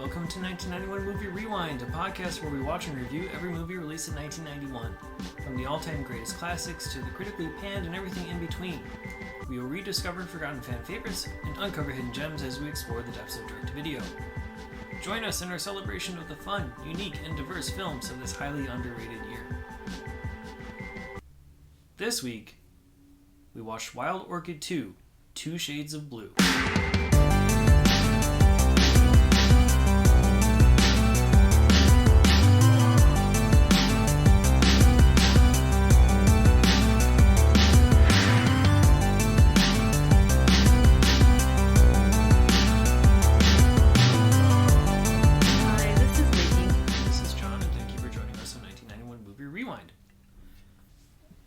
Welcome to 1991 Movie Rewind, a podcast where we watch and review every movie released in 1991, from the all-time greatest classics to the critically panned and everything in between. We will rediscover forgotten fan favorites and uncover hidden gems as we explore the depths of direct-to-video. Join us in our celebration of the fun, unique, and diverse films of this highly underrated year. This week, we watched Wild Orchid II, 2 Shades of Blue.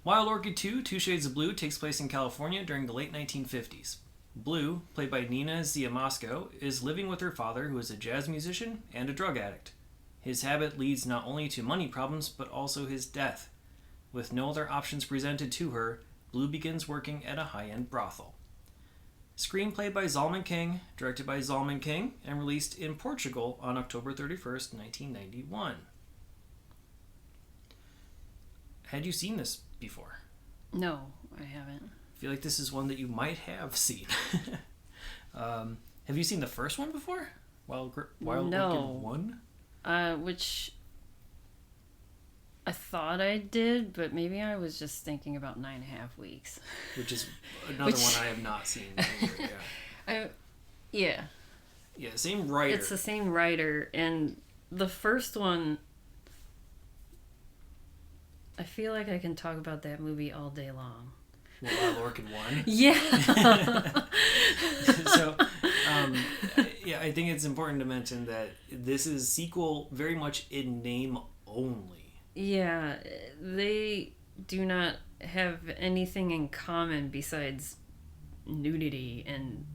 Wild Orchid II, 2 Shades of Blue takes place in California during the late 1950s. Blue, played by Nina Siemaszko, is living with her father, who is a jazz musician and a drug addict. His habit leads not only to money problems, but also his death. With no other options presented to her, Blue begins working at a high-end brothel. Screenplay by Zalman King, directed by Zalman King, and released in Portugal on October 31st, 1991. Had you seen this before? No, I haven't. I feel like this is one that you might have seen. Have you seen the first one before? Wild Orchid 1? Which I thought I did, but maybe I was just thinking about 9.5 Weeks. Which is another one I have not seen. Yeah. Yeah, same writer. It's the same writer, and the first one, I feel like I can talk about that movie all day long. Well, Wild Orchid 1? Yeah. So, I think it's important to mention that this is sequel very much in name only. Yeah, they do not have anything in common besides nudity and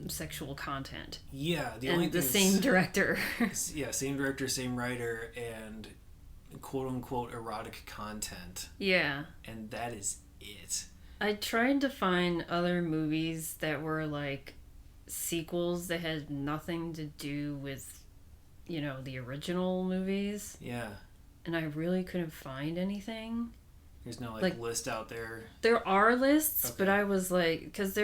sexual content. Yeah, the same director. Yeah, same director, same writer, and quote-unquote erotic content. Yeah. And that is it. I tried to find other movies that were like sequels that had nothing to do with, the original movies. Yeah. And I really couldn't find anything. There's no list out there? There are lists, okay. But I was like, because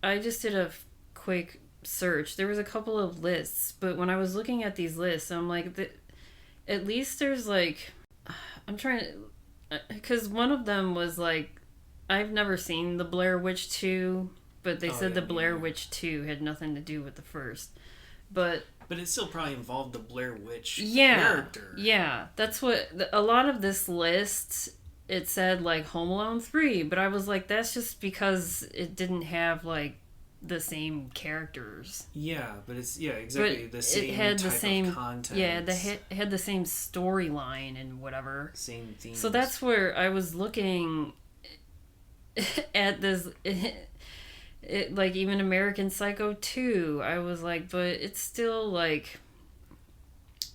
I just did a quick search. There was a couple of lists, but when I was looking at these lists, I'm like, at least there's I'm trying to, because one of them was I've never seen the Blair Witch 2, but they said the Blair Witch 2 had nothing to do with the first. But it still probably involved the Blair Witch character. character. Yeah, that's what, a lot of this list, it said Home Alone 3, but I was like, that's just because it didn't have the same characters. Yeah, but it's exactly but the same it had type the same of content. Yeah, it had the same storyline and whatever. Same themes. So that's where I was looking at this. Even American Psycho 2, I was like, but it's still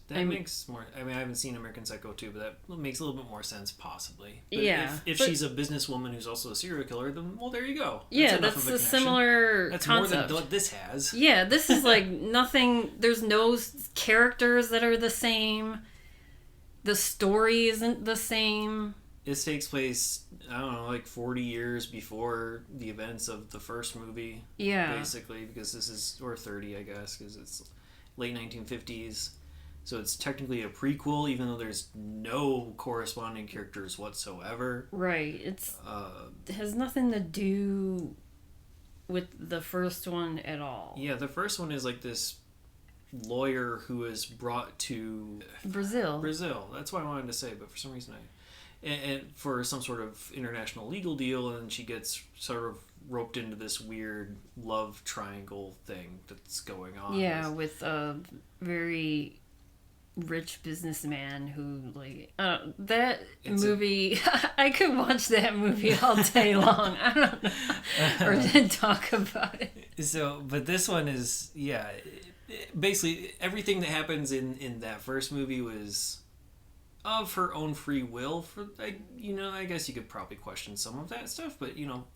that makes more. I mean, I haven't seen American Psycho 2, but that makes a little bit more sense, possibly. But yeah. If she's a businesswoman who's also a serial killer, then there you go. That's a similar That's concept. more than what this has. Yeah, this is nothing. There's no characters that are the same. The story isn't the same. This takes place, 40 years before the events of the first movie. Yeah. Basically, because this is, or 30, I guess, because it's late 1950s. So it's technically a prequel, even though there's no corresponding characters whatsoever. Right. It has nothing to do with the first one at all. Yeah, the first one is this lawyer who is brought to Brazil. That's what I wanted to say, but for some reason and for some sort of international legal deal, and she gets sort of roped into this weird love triangle thing that's going on. Yeah, with a very rich businessman who movie I could watch that movie all day long. I don't know, or talk about it. So, but this one is basically everything that happens in that first movie was of her own free will. I guess you could probably question some of that stuff, but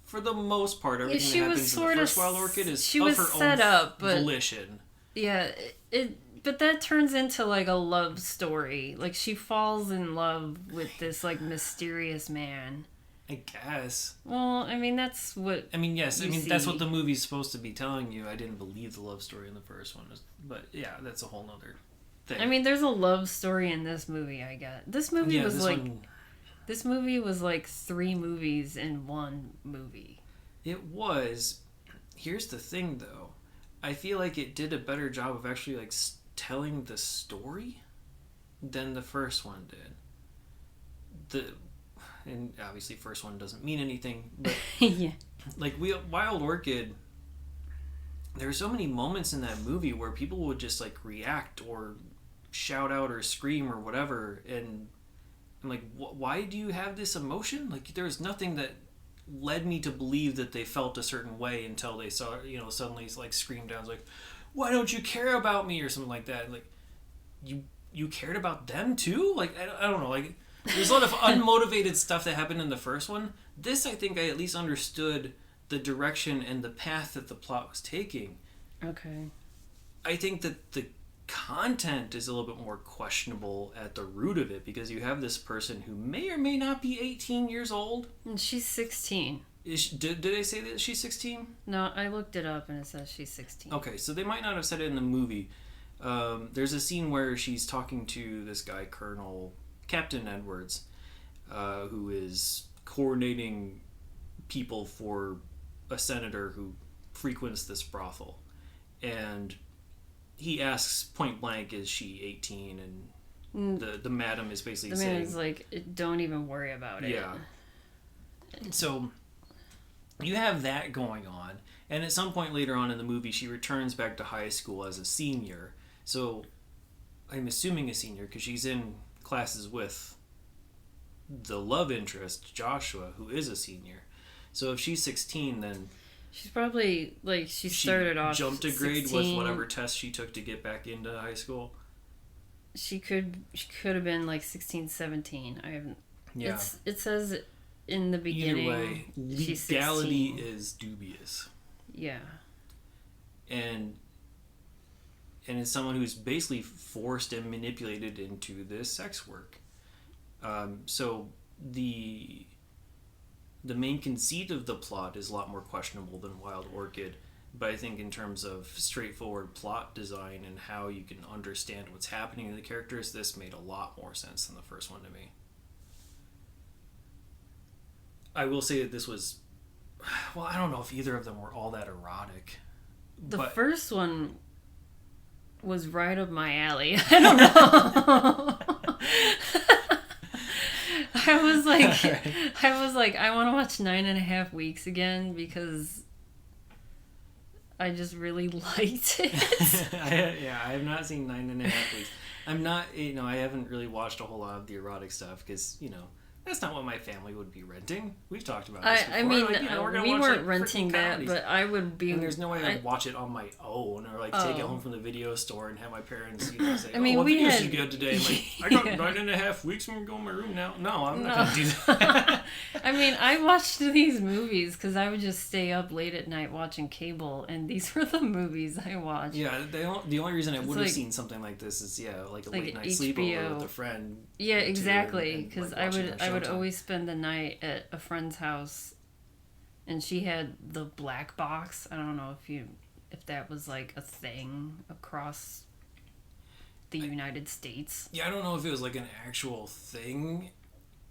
for the most part, everything that happens in the first Wild Orchid is of her own volition. Yeah, but that turns into like a love story. Like she falls in love with this like mysterious man. I guess. Well, I mean that's what. I mean, yes. I mean see. that's what the movie's supposed to be telling you. I didn't believe the love story in the first one, but yeah, that's a whole nother thing. I mean, there's a love story in this movie. I get this movie was like. This movie was like 3 movies in one movie. It was. Here's the thing, though. I feel like it did a better job of actually like telling the story than the first one did. And obviously, first one doesn't mean anything, but yeah, like Wild Orchid. There were so many moments in that movie where people would just like react or shout out or scream or whatever, and I'm like, why do you have this emotion? Like, there's nothing that led me to believe that they felt a certain way until they saw, suddenly like screamed down, like, why don't you care about me or something like that? Like, you cared about them too? Like, I don't know. Like, there's a lot of unmotivated stuff that happened in the first one. This, I think, I at least understood the direction and the path that the plot was taking. Okay. I think that the content is a little bit more questionable at the root of it, because you have this person who may or may not be 18 years old. And she's 16. Did they say that she's 16? No, I looked it up and it says she's 16. Okay, so they might not have said it in the movie. There's a scene where she's talking to this guy, Captain Edwards, who is coordinating people for a senator who frequents this brothel. And he asks point blank, is she 18? And the madam is basically saying... The madam's like, don't even worry about it. Yeah. So you have that going on. And at some point later on in the movie, she returns back to high school as a senior. So I'm assuming a senior because she's in classes with the love interest, Joshua, who is a senior. So if she's 16, then... She's probably, like, she started off jumped a grade 16. with whatever test she took to get back into high school. She could have been, like, 16, 17. I haven't... Yeah. It says in the beginning... Either way, legality is dubious. Yeah. And it's someone who's basically forced and manipulated into this sex work. So the main conceit of the plot is a lot more questionable than Wild Orchid, but I think in terms of straightforward plot design and how you can understand what's happening to the characters, this made a lot more sense than the first one to me. I will say that this was... Well, I don't know if either of them were all that erotic. The first one was right up my alley. I don't know. I was like, I want to watch 9.5 Weeks again because I just really liked it. I have not seen 9.5 Weeks. I'm not, I haven't really watched a whole lot of the erotic stuff because, that's not what my family would be renting. We've talked about this before. I mean, we're we watch, weren't renting that, but I would be... And there's no way I'd watch it on my own or, take it home from the video store and have my parents, say, I mean, what we videos had... you get today? I'm like, I got 9.5 weeks, I'm going to go in my room now. No, I'm not going to do that. I mean, I watched these movies because I would just stay up late at night watching cable, and these were the movies I watched. Yeah, the only reason I would have seen something like this is, like a late night sleepover with a friend. Yeah, exactly, because I would always spend the night at a friend's house, and she had the black box. I don't know if that was like a thing across the United States. Yeah, I don't know if it was like an actual thing,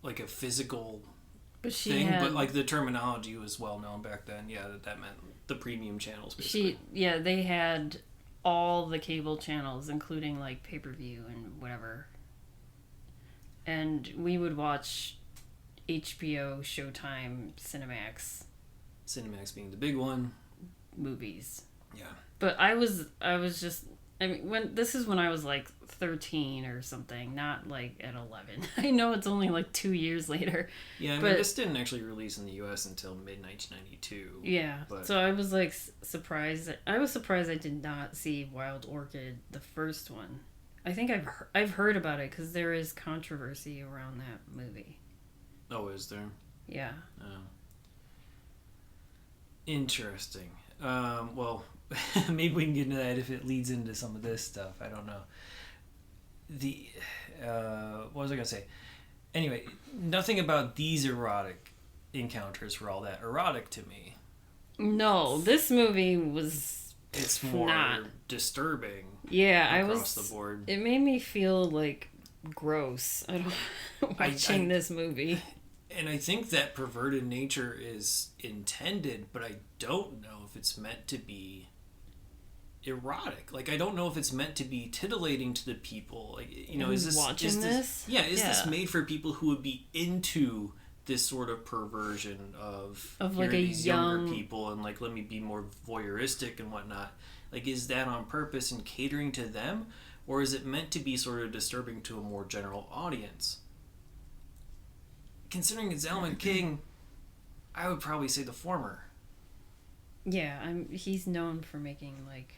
like a physical thing, but like the terminology was well known back then. Yeah, that meant the premium channels basically. They had all the cable channels, including like pay-per-view and whatever. And we would watch HBO, Showtime, Cinemax. Cinemax being the big one. Movies. Yeah. But I was just... I mean, this is when I was like 13 or something, not like at 11. I know it's only like 2 years later. Yeah, but this didn't actually release in the US until mid-1992. Yeah, so I was like surprised. I was surprised I did not see Wild Orchid, the first one. I think I've heard about it because there is controversy around that movie. Oh, is there? Yeah. Oh. Interesting. Well, maybe we can get into that if it leads into some of this stuff. I don't know. What was I gonna say? Anyway, nothing about these erotic encounters were all that erotic to me. No, this movie was. It's more not disturbing. Yeah, across the board. It made me feel like gross. I don't watching this movie. And I think that perverted nature is intended, but I don't know if it's meant to be erotic. Like, I don't know if it's meant to be titillating to the people. Like, you know, is this watching this? Yeah, is this made for people who would be into this sort of perversion of like a these younger people and like, let me be more voyeuristic and whatnot? Like, is that on purpose and catering to them, or is it meant to be sort of disturbing to a more general audience? Considering it's Zalman King, I would probably say the former. Yeah, he's known for making like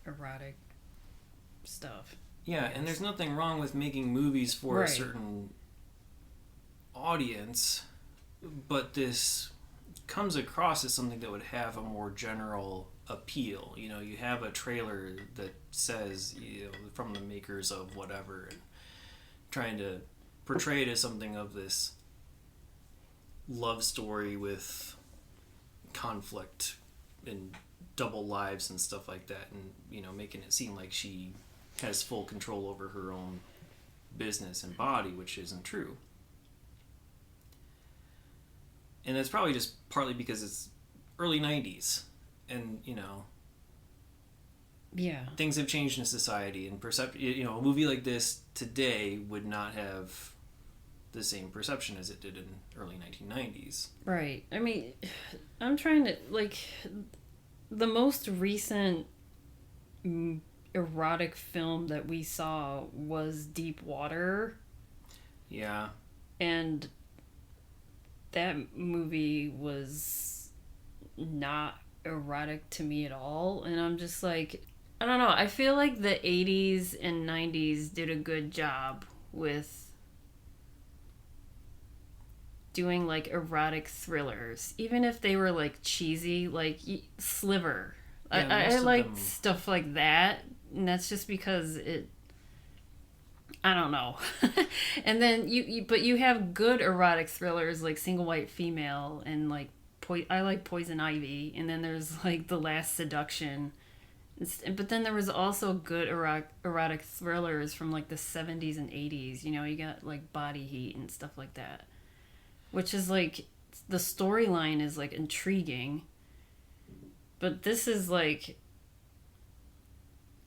erotic stuff. Yeah, and there's nothing wrong with making movies for a certain audience, but this comes across as something that would have a more general appeal. You know, you have a trailer that says, you know, from the makers of whatever, and trying to portray it as something of this love story with conflict and double lives and stuff like that, and, you know, making it seem like she has full control over her own business and body, which isn't true. And that's probably just partly because it's early 90s, and, you know, things have changed in society, and you know, a movie like this today would not have the same perception as it did in early 1990s. Right. I mean, I'm trying to, like, the most recent erotic film that we saw was Deep Water. Yeah. And that movie was not erotic to me at all. And I'm just like, I don't know. I feel like the 80s and 90s did a good job with doing like erotic thrillers, even if they were like cheesy, like Sliver. Yeah, I like stuff like that, and that's just because I don't know. And then but you have good erotic thrillers like Single White Female and like I like Poison Ivy, and then there's like The Last Seduction. But then there was also good erotic thrillers from like the 70s and 80s. You know, you got like Body Heat and stuff like that. Which is like, the storyline is like intriguing. But this is like,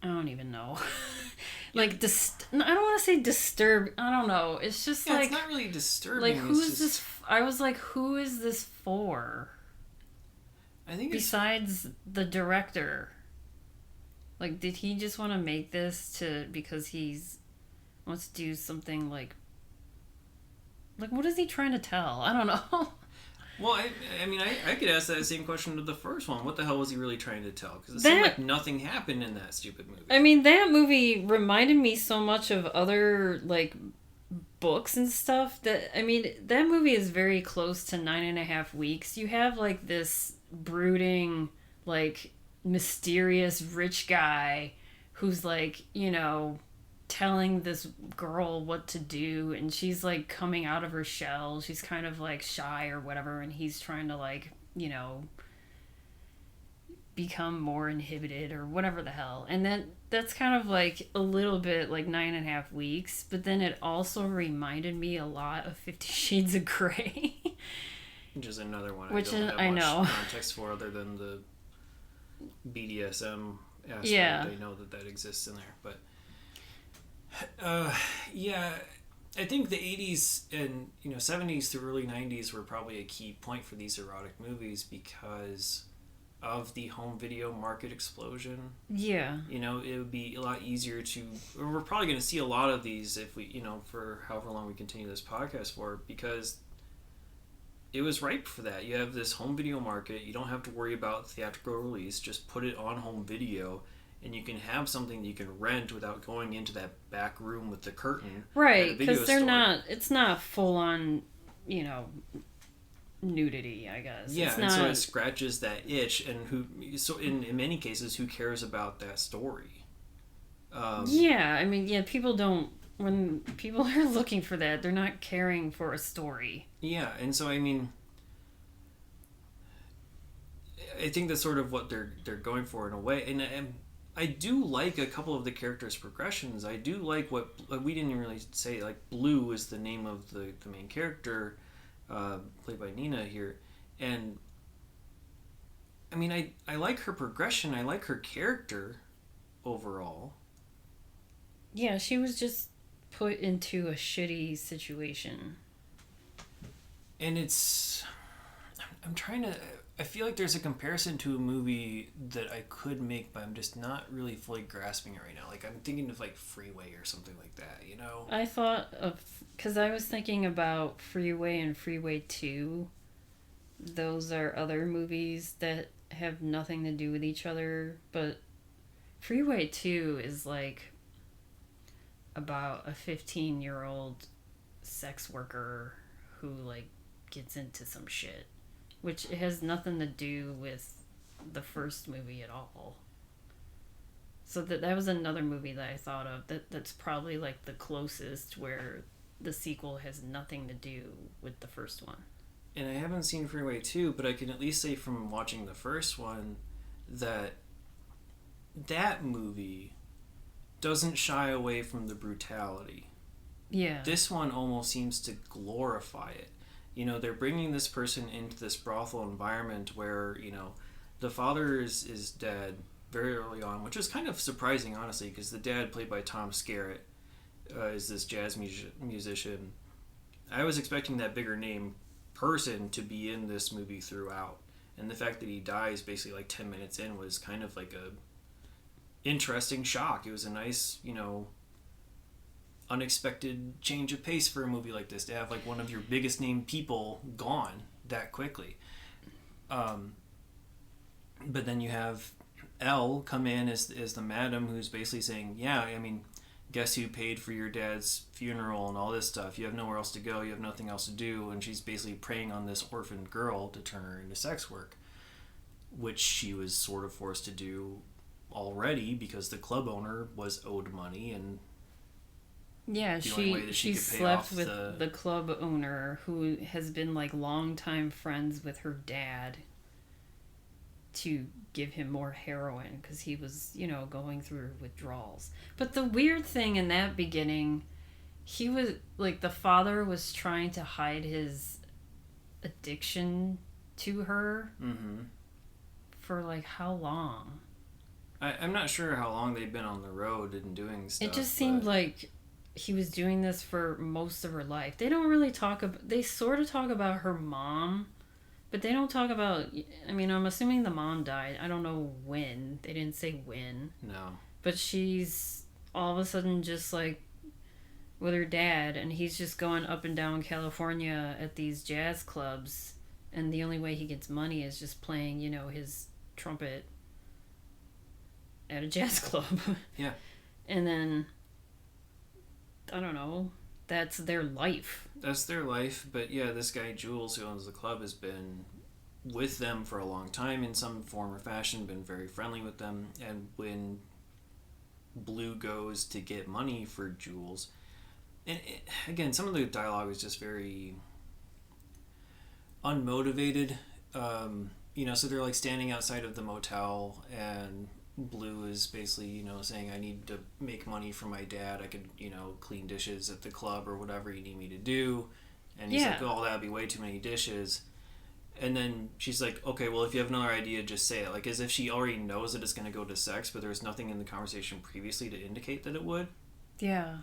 I don't even know. Like, I don't want to say disturbed. I don't know. It's just like. It's not really disturbing. Like, who is this? I was like, who is this for? I think besides the director. Like, did he just want to make this because he's wants to do something like, what is he trying to tell? I don't know. Well, I mean, I could ask that same question to the first one. What the hell was he really trying to tell? Because it seemed like nothing happened in that stupid movie. I mean, that movie reminded me so much of other, like, books and stuff that, I mean, that movie is very close to 9.5 Weeks. You have, like, this brooding, like, mysterious rich guy who's, like, you know, telling this girl what to do, and she's like coming out of her shell. She's kind of like shy or whatever, and he's trying to, like, you know, become more inhibited or whatever the hell. And then that's kind of like a little bit like 9.5 Weeks, but then it also reminded me a lot of 50 Shades of Grey. Which is another one which I don't I have know much context for, other than the BDSM aspect. Yeah. They know that exists in there, but yeah, I think the 80s and, you know, 70s through early 90s were probably a key point for these erotic movies because of the home video market explosion. Yeah. You know, it would be a lot easier we're probably going to see a lot of these if we, you know, for however long we continue this podcast for, because it was ripe for that. You have this home video market. You don't have to worry about theatrical release. Just put it on home video, and you can have something that you can rent without going into that back room with the curtain. Right, because it's not full on, you know, nudity, I guess. Yeah, it's and not... so it scratches that itch, and so in many cases, who cares about that story? Yeah, I mean, yeah, people don't... When people are looking for that, they're not caring for a story. Yeah, and so, I mean, I think that's sort of what they're going for in a way, and I do like a couple of the characters' progressions. I do like what we didn't really say. Like Blue is the name of the main character, played by Nina here, and I mean I like her progression. I like her character overall. Yeah, she was just put into a shitty situation. And I'm trying to. I feel like there's a comparison to a movie that I could make, but I'm just not really fully grasping it right now. Like, I'm thinking of, like, Freeway or something like that, you know? I thought of... Because I was thinking about Freeway and Freeway 2. Those are other movies that have nothing to do with each other, but Freeway 2 is, like, about a 15-year-old sex worker who, like, gets into some shit. Which has nothing to do with the first movie at all. So that was another movie that I thought of that's probably like the closest where the sequel has nothing to do with the first one. And I haven't seen Freeway 2, but I can at least say from watching the first one that movie doesn't shy away from the brutality. Yeah. This one almost seems to glorify it. You know, they're bringing this person into this brothel environment where, you know, the father is dead very early on, which is kind of surprising, honestly, because the dad, played by Tom Skerritt, is this jazz musician. I was expecting that bigger name person to be in this movie throughout. And the fact that he dies basically like 10 minutes in was kind of like a interesting shock. It was a nice, you know, unexpected change of pace for a movie like this, to have like one of your biggest name people gone that quickly. But then you have Elle come in as the madam, who's basically saying, yeah, I mean, guess who paid for your dad's funeral and all this stuff? You have nowhere else to go, you have nothing else to do. And she's basically preying on this orphaned girl to turn her into sex work, which she was sort of forced to do already because the club owner was owed money, and yeah, she slept with the club owner, who has been like longtime friends with her dad, to give him more heroin because he was, you know, going through withdrawals. But the weird thing in that beginning, he was like, the father was trying to hide his addiction to her for like how long? I'm not sure how long they've been on the road and doing stuff. It just seemed like he was doing this for most of her life. They don't really talk about... They sort of talk about her mom, but they don't talk about... I mean, I'm assuming the mom died. I don't know when. They didn't say when. No. But she's all of a sudden just like with her dad, and he's just going up and down California at these jazz clubs, and the only way he gets money is just playing, you know, his trumpet at a jazz club. Yeah. And then... I don't know. That's their life. That's their life, but yeah, this guy Jules, who owns the club, has been with them for a long time in some form or fashion, been very friendly with them, and when Blue goes to get money for Jules, and again, some of the dialogue is just very unmotivated, you know, so they're like standing outside of the motel, and Blue is basically, you know, saying, I need to make money for my dad. I could, you know, clean dishes at the club or whatever you need me to do. And he's like, oh, that'd be way too many dishes. And then she's like, okay, well, if you have another idea, just say it. Like, as if she already knows that it's going to go to sex, but there's nothing in the conversation previously to indicate that it would. Yeah.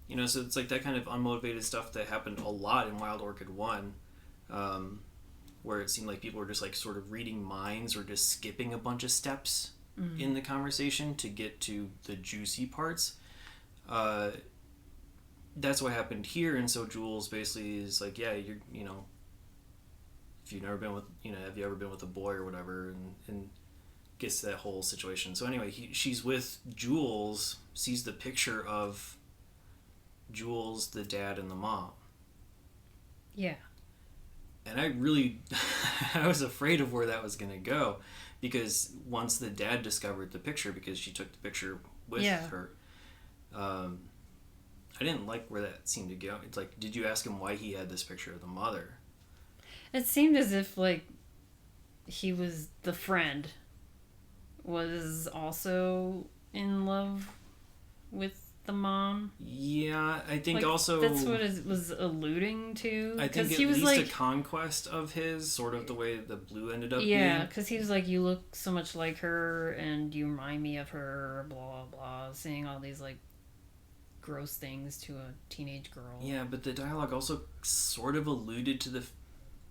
You know, so it's like that kind of unmotivated stuff that happened a lot in Wild Orchid 1, where it seemed like people were just, like, sort of reading minds or just skipping a bunch of steps in the conversation to get to the juicy parts. That's what happened here, and so Jules basically is like, yeah, you're, you know, if you've never been with, you know, have you ever been with a boy or whatever, and gets to that whole situation. So anyway, she's with Jules, sees the picture of Jules, the dad, and the mom. Yeah. And I really, I was afraid of where that was going to go, because once the dad discovered the picture, because she took the picture with her, I didn't like where that seemed to go. It's like, did you ask him why he had this picture of the mother? It seemed as if, like, the friend was also in love with the mom. Yeah, I think like, also... That's what it was alluding to. I think he at was least like, a conquest of his, sort of the way the Blue ended up being. Yeah, because he was like, you look so much like her, and you remind me of her, blah, blah, saying all these, like, gross things to a teenage girl. Yeah, but the dialogue also sort of alluded to the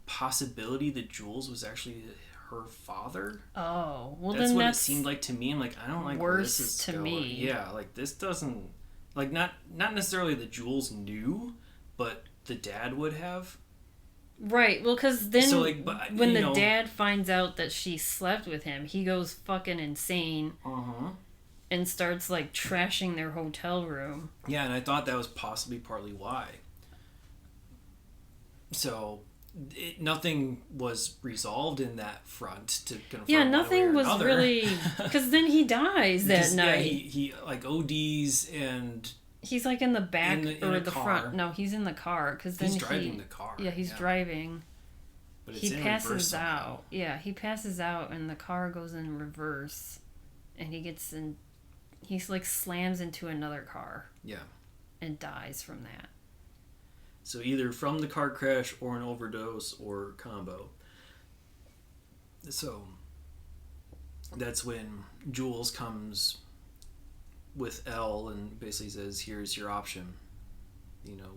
possibility that Jules was actually her father. Oh, well, that's then what that's it seemed like to me. I'm like, I don't like worse where this is to going. me. Yeah, like this doesn't, like not necessarily that Jules knew, but the dad would have. Right. Well, because then so, like, when the dad finds out that she slept with him, he goes fucking insane. And starts, like, trashing their hotel room. Yeah, and I thought that was possibly partly why. So, nothing was resolved in that front to confirm. Yeah, nothing was really... Because then he dies that night. Yeah, he like ODs and... He's, like, in the back or the car. front. No, he's in the car. Cause then he's driving the car. Yeah, he's driving. But it's he in passes reverse out. somehow. Yeah, he passes out and the car goes in reverse. And he gets in... He's like slams into another car. Yeah. And dies from that. So either from the car crash or an overdose or combo. So that's when Jules comes with Elle and basically says, here's your option. You know,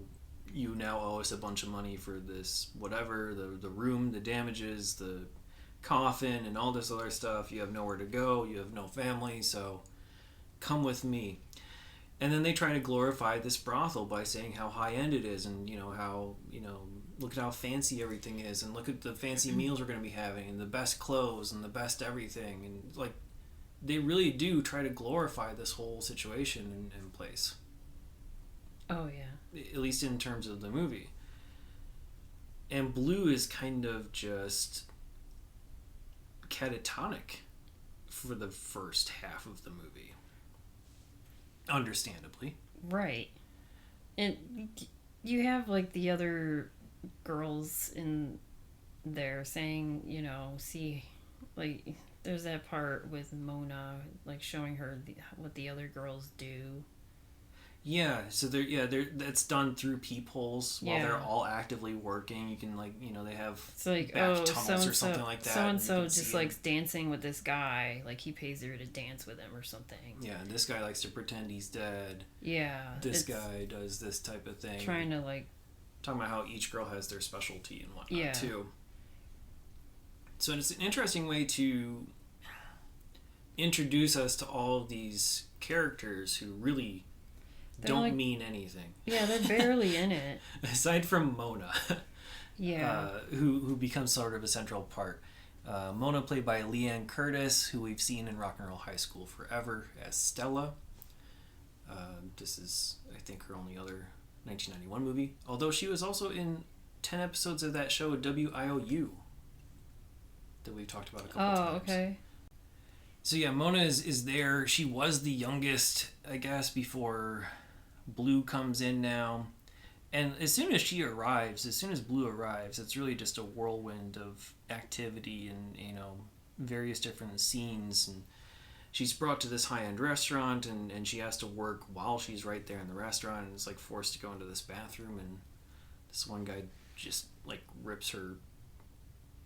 you now owe us a bunch of money for this whatever, the room, the damages, the coffin, and all this other stuff. You have nowhere to go. You have no family, so... come with me. And then they try to glorify this brothel by saying how high-end it is, and how look at how fancy everything is, and look at the fancy meals we're going to be having, and the best clothes and the best everything, and like they really do try to glorify this whole situation in place. Oh yeah, at least in terms of the movie. And Blue is kind of just catatonic for the first half of the movie. Understandably. Right. And you have, like, the other girls in there saying, see, like, there's that part with Mona, like, showing her what the other girls do. Yeah, so that's done through peepholes while they're all actively working. You can, like, they have it's like, back tunnels or something like that. So-and-so just likes dancing with this guy. Like, he pays her to dance with him or something. Yeah, and this guy likes to pretend he's dead. Yeah. This guy does this type of thing. Trying to, like... Talking about how each girl has their specialty and whatnot, too. So it's an interesting way to introduce us to all of these characters who really... don't mean anything. Yeah, they're barely in it. Aside from Mona. Yeah. Who becomes sort of a central part. Mona, played by Leanne Curtis, who we've seen in Rock and Roll High School Forever as Stella. This is, I think, her only other 1991 movie. Although she was also in 10 episodes of that show, WIOU, that we've talked about a couple times. Oh, okay. So yeah, Mona is there. She was the youngest, I guess, before Blue comes in now. And as soon as Blue arrives, it's really just a whirlwind of activity and, various different scenes. And she's brought to this high-end restaurant, and she has to work while she's right there in the restaurant, and is, like, forced to go into this bathroom, and this one guy just, like, rips her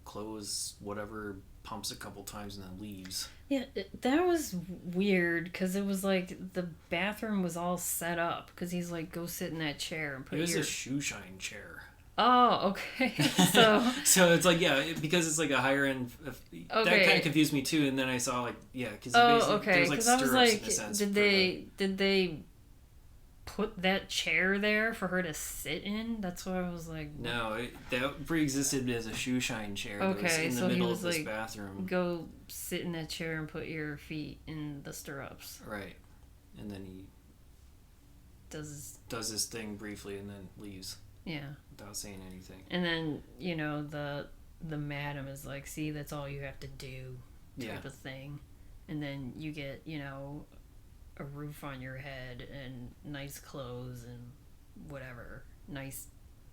clothes, whatever, pumps a couple times, and then leaves. Yeah, that was weird, because it was like the bathroom was all set up, because he's like, go sit in that chair and put It was a shoe shine chair. Oh, okay. So so it's like, because it's like a higher end. That kind of confused me too. And then I saw, like, because there's like stirrups, I was like, in a sense, did they put that chair there for her to sit in? That's what I was like. No, that pre-existed as a shoe shine chair. Okay, that was in the middle of this bathroom. Go sit in that chair and put your feet in the stirrups. Right, and then he does his thing briefly and then leaves. Yeah. Without saying anything. And then, you know, the madam is like, see, that's all you have to do type of thing. And then you get, you know, a roof on your head and nice clothes and whatever.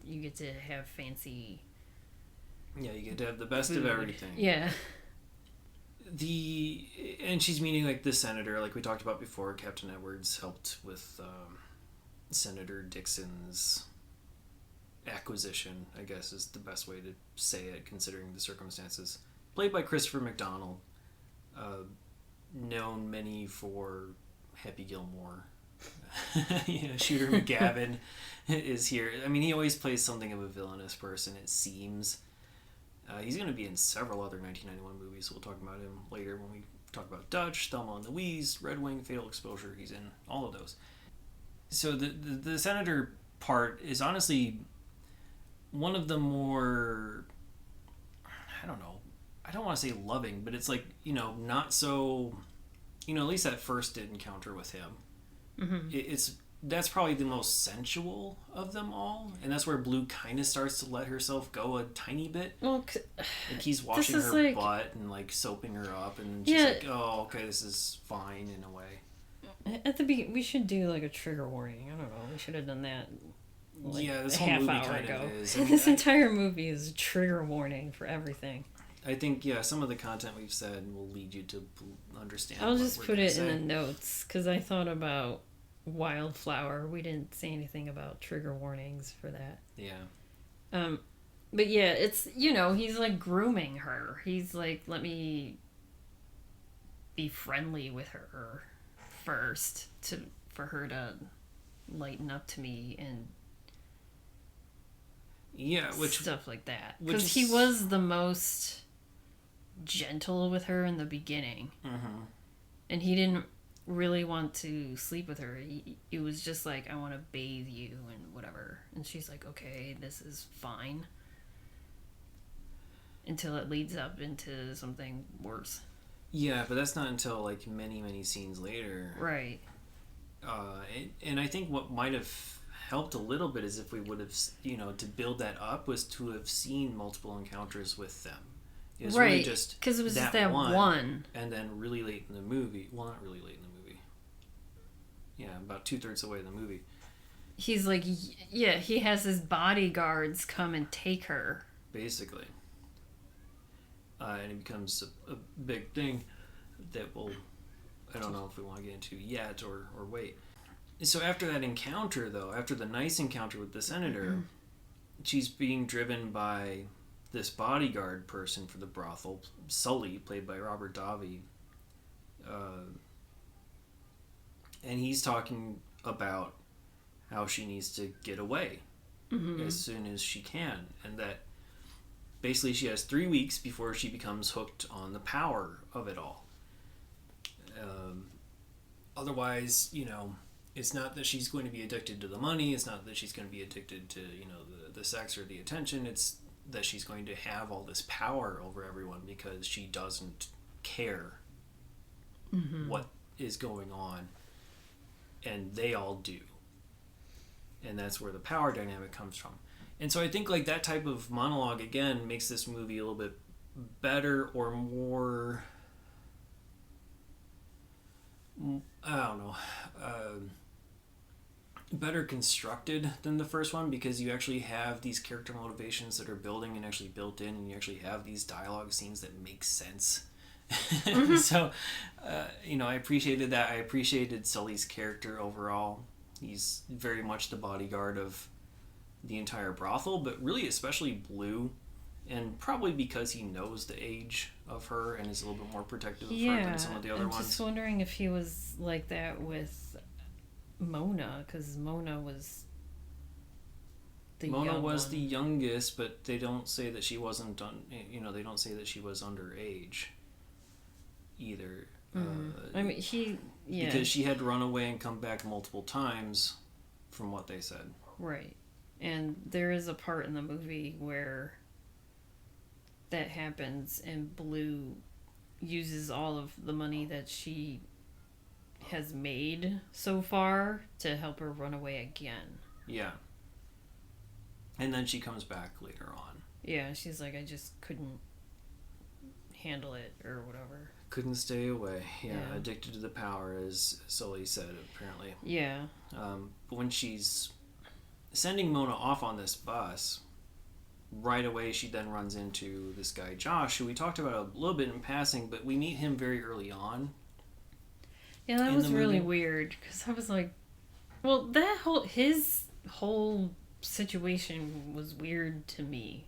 You get to have fancy... Yeah, you get to have the best food. of everything. Yeah. And she's meeting, like, the senator, like we talked about before. Captain Edwards helped with Senator Dixon's acquisition, I guess is the best way to say it, considering the circumstances. Played by Christopher McDonald, known many for Happy Gilmore. Shooter McGavin is here. I mean, he always plays something of a villainous person, it seems. He's going to be in several other 1991 movies, so we'll talk about him later when we talk about Dutch, Thelma and Louise, Red Wing, Fatal Exposure. He's in all of those. So the senator part is honestly one of the more, I don't know, I don't want to say loving, but it's like, you know, not so, you know, at least that first encounter with him. Mm-hmm. That's probably the most sensual of them all, and that's where Blue kind of starts to let herself go a tiny bit. Well, like he's washing her butt and like soaping her up, and she's like, "Oh, okay, this is fine in a way." At the beginning, we should do like a trigger warning. I don't know. We should have done that. Like this whole movie kind of is. I mean, this entire movie is a trigger warning for everything. I think some of the content we've said will lead you to understand. I'll just put it in the notes because I thought about Wildflower. We didn't say anything about trigger warnings for that. Yeah. But yeah, it's, you know, he's like grooming her. He's like, let me be friendly with her first for her to lighten up to me and stuff like that. Because he was the most gentle with her in the beginning. Mm-hmm. And he didn't really want to sleep with her. He was just like, I want to bathe you and whatever. And she's like, okay, this is fine. Until it leads up into something worse. Yeah, but that's not until like many, many scenes later. Right. And I think what might have helped a little bit is if we would have, you know, to build that up was to have seen multiple encounters with them. It was really just because it was just that one. And then really late in the movie, well, not really late in the movie. Yeah, about 2/3 away in the movie. He's like, yeah, he has his bodyguards come and take her. Basically. And it becomes a big thing that I don't know if we want to get into yet or wait. So after that encounter, though, after the nice encounter with the senator, she's being driven by this bodyguard person for the brothel, Sully, played by Robert Davi. And he's talking about how she needs to get away as soon as she can. And that basically she has 3 weeks before she becomes hooked on the power of it all. Otherwise, you know, it's not that she's going to be addicted to the money. It's not that she's going to be addicted to, you know, the sex or the attention. It's that she's going to have all this power over everyone because she doesn't care what is going on. And they all do. And that's where the power dynamic comes from. And so I think like that type of monologue, again, makes this movie a little bit better or more... I don't know, better constructed than the first one because you actually have these character motivations that are building and actually built in, and you actually have these dialogue scenes that make sense. So, you know, I appreciated that. I appreciated Sully's character overall. He's very much the bodyguard of the entire brothel, but really especially Blue. And probably because he knows the age of her and is a little bit more protective of her than some of the other ones. I'm just wondering if he was like that with Mona, because Mona was the youngest, but they don't say that she wasn't you know, they don't say that she was underage either. I mean, because she had run away and come back multiple times, from what they said. Right, and there is a part in the movie where that happens and Blue uses all of the money that she has made so far to help her run away again. Yeah. And then she comes back later on. Yeah, she's like, I just couldn't handle it or whatever. Couldn't stay away. Yeah, addicted to the power, as Sully said, apparently. Yeah. But when she's sending Mona off on this bus, right away she then runs into this guy Josh, who we talked about a little bit in passing, but we meet him very early on. Yeah, that was really weird, because I was like, well, his whole situation was weird to me.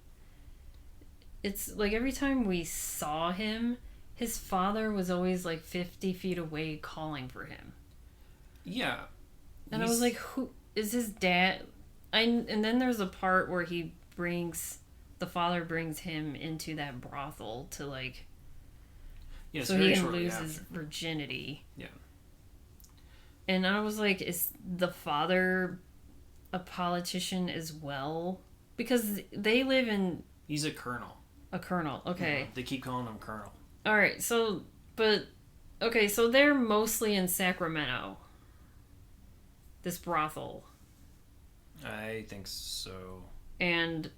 It's like every time we saw him, his father was always like 50 feet away calling for him. Yeah. And I was like, who is his dad? And then there's a part where the father brings him into that brothel to like, so he can lose his virginity. Yeah. And I was like, is the father a politician as well? Because they live in... He's a colonel. A colonel, okay. Yeah, they keep calling him colonel. Alright, so they're mostly in Sacramento. This brothel. I think so. And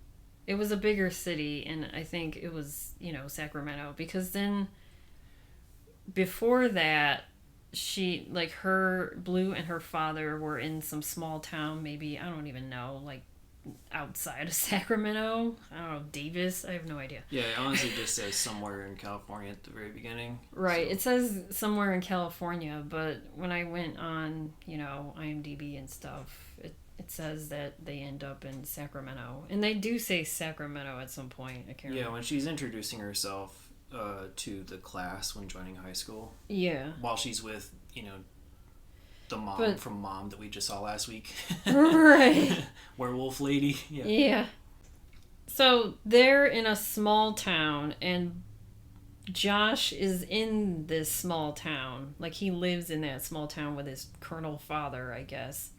it was a bigger city, and I think it was, Sacramento. Because then, before that, Blue and her father were in some small town, maybe, I don't even know, like, outside of Sacramento. I don't know, Davis? I have no idea. Yeah, it honestly just says somewhere in California at the very beginning. Right, so. It says somewhere in California, but when I went on, IMDb and stuff, it says that they end up in Sacramento. And they do say Sacramento at some point. I can't remember. When she's introducing herself to the class when joining high school. Yeah. While she's with, the mom from Mom that we just saw last week. Right. Werewolf lady. Yeah. Yeah. So they're in a small town, and Josh is in this small town. Like, he lives in that small town with his colonel father, I guess.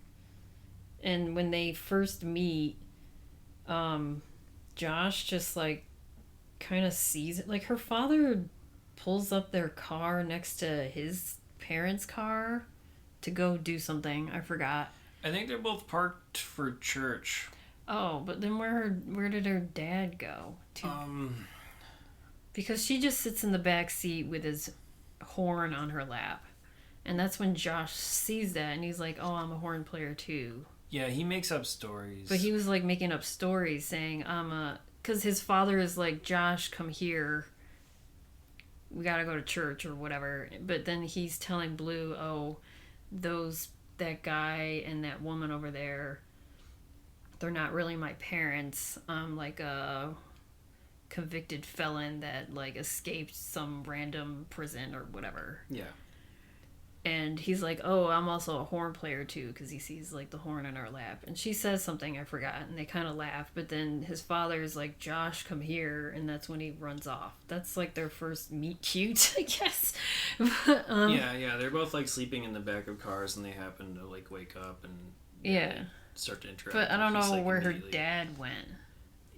And when they first meet, Josh just, like, kind of sees it. Like, her father pulls up their car next to his parents' car to go do something. I forgot. I think they're both parked for church. Oh, but then where did her dad go? Because she just sits in the back seat with his horn on her lap. And that's when Josh sees that, and he's like, oh, I'm a horn player too. Yeah, he makes up stories. But he was, like, making up stories saying, because his father is like, Josh, come here. We gotta go to church or whatever. But then he's telling Blue, oh, that guy and that woman over there, they're not really my parents. I'm like a convicted felon that, like, escaped some random prison or whatever. Yeah. And he's like, oh, I'm also a horn player too, because he sees, like, the horn in her lap. And she says something, I forgot, and they kind of laugh. But then his father's like, Josh, come here, and that's when he runs off. That's, like, their first meet cute, I guess. But, yeah, they're both, like, sleeping in the back of cars, and they happen to, like, wake up and start to interact. But I don't know where her dad went.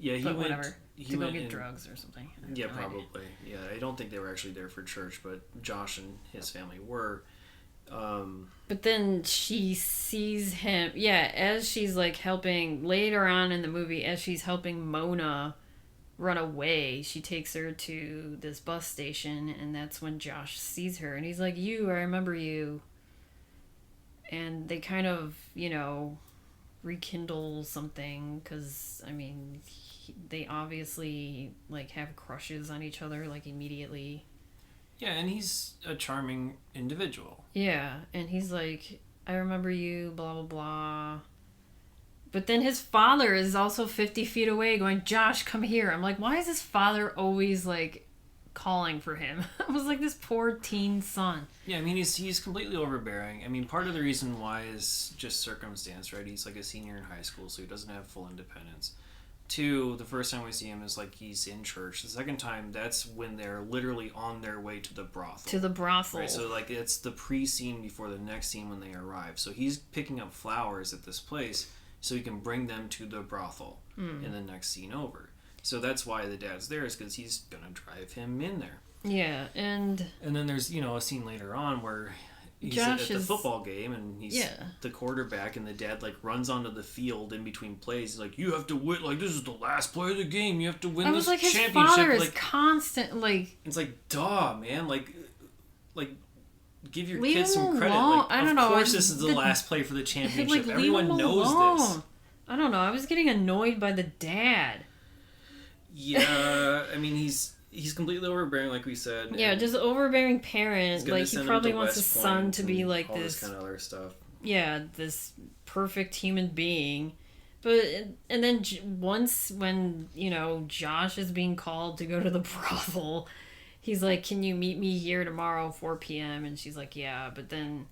Yeah, he went... Whatever. To go get drugs or something. Yeah, probably. Yeah, I don't think they were actually there for church, but Josh and his family were. But then she sees him, as she's, like, helping, later on in the movie, as she's helping Mona run away, she takes her to this bus station, and that's when Josh sees her, and he's like, I remember you. And they kind of, rekindle something, because, I mean, they obviously, like, have crushes on each other, like, immediately. Yeah, and he's a charming individual. Yeah, and he's like, I remember you, blah, blah, blah. But then his father is also 50 feet away going, Josh, come here. I'm like, why is his father always, like, calling for him? I was like, this poor teen son. Yeah, I mean, he's completely overbearing. I mean, part of the reason why is just circumstance, right? He's, like, a senior in high school, so he doesn't have full independence. 2, the first time we see him is, like, he's in church. The second time, that's when they're literally on their way to the brothel. Right, so, like, it's the pre-scene before the next scene when they arrive. So he's picking up flowers at this place so he can bring them to the brothel in the next scene over. So that's why the dad's there, is because he's going to drive him in there. Yeah, and then there's, a scene later on where he's Josh at the is football game, and he's the quarterback, and the dad like runs onto the field in between plays. He's like, "You have to win. Like, this is the last play of the game. You have to win this championship." His father is like constant. Like, it's like, duh, man. Like give your leave kids him some credit. alone. Like, I don't of know. course, this is the last play for the championship. Like, Everyone knows this. I don't know. I was getting annoyed by the dad. Yeah, I mean he's completely overbearing, like we said. Yeah, just overbearing parent. Like, he probably wants his son to be like all this kind of other stuff. Yeah, this perfect human being. But and then once when Josh is being called to go to the brothel, he's like, "Can you meet me here tomorrow 4 p.m.?" And she's like, "Yeah." But then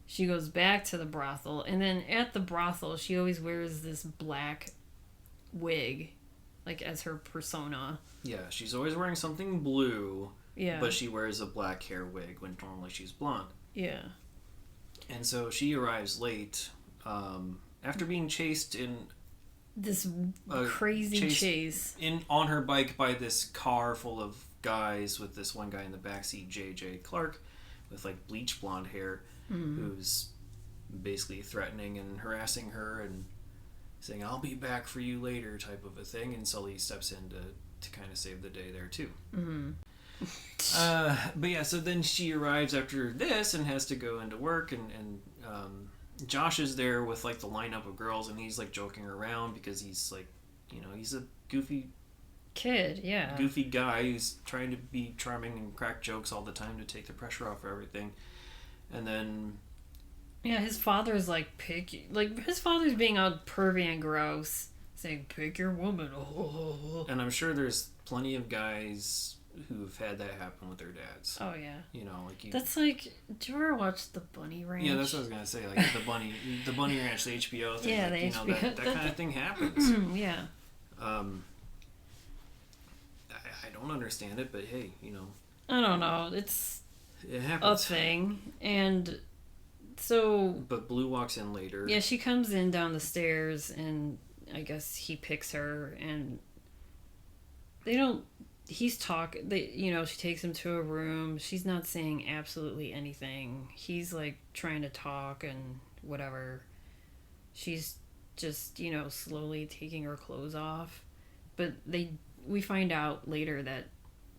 she goes back to the brothel, and then at the brothel she always wears this black wig, like, as her persona. Yeah, she's always wearing something blue. Yeah. But she wears a black hair wig when normally she's blonde. Yeah. And so she arrives late after being chased in this crazy chase on her bike by this car full of guys, with this one guy in the backseat, J.J. Clark, with like bleach blonde hair, who's basically threatening and harassing her and saying, "I'll be back for you later," type of a thing. And Sully steps in to kind of save the day there too. But yeah, so then she arrives after this and has to go into work, and Josh is there with like the lineup of girls, and he's like joking around because he's like, he's a goofy kid, goofy guy who's trying to be charming and crack jokes all the time to take the pressure off of everything. And then his father's like, his father's being all pervy and gross, saying, "Pick your woman." And I'm sure there's plenty of guys who've had that happen with their dads. Oh yeah. That's like, do you ever watch The Bunny Ranch? Yeah, that's what I was gonna say. Like the Bunny Ranch, the HBO thing. Yeah, like, the HBO. That kind of thing happens. Yeah. I don't understand it, but hey, I don't know. It happens. A thing, and so. But Blue walks in later. Yeah, she comes in down the stairs, and I guess he picks her, and they don't. He's talking. She takes him to a room. She's not saying absolutely anything. He's like trying to talk and whatever. She's just slowly taking her clothes off, but we find out later that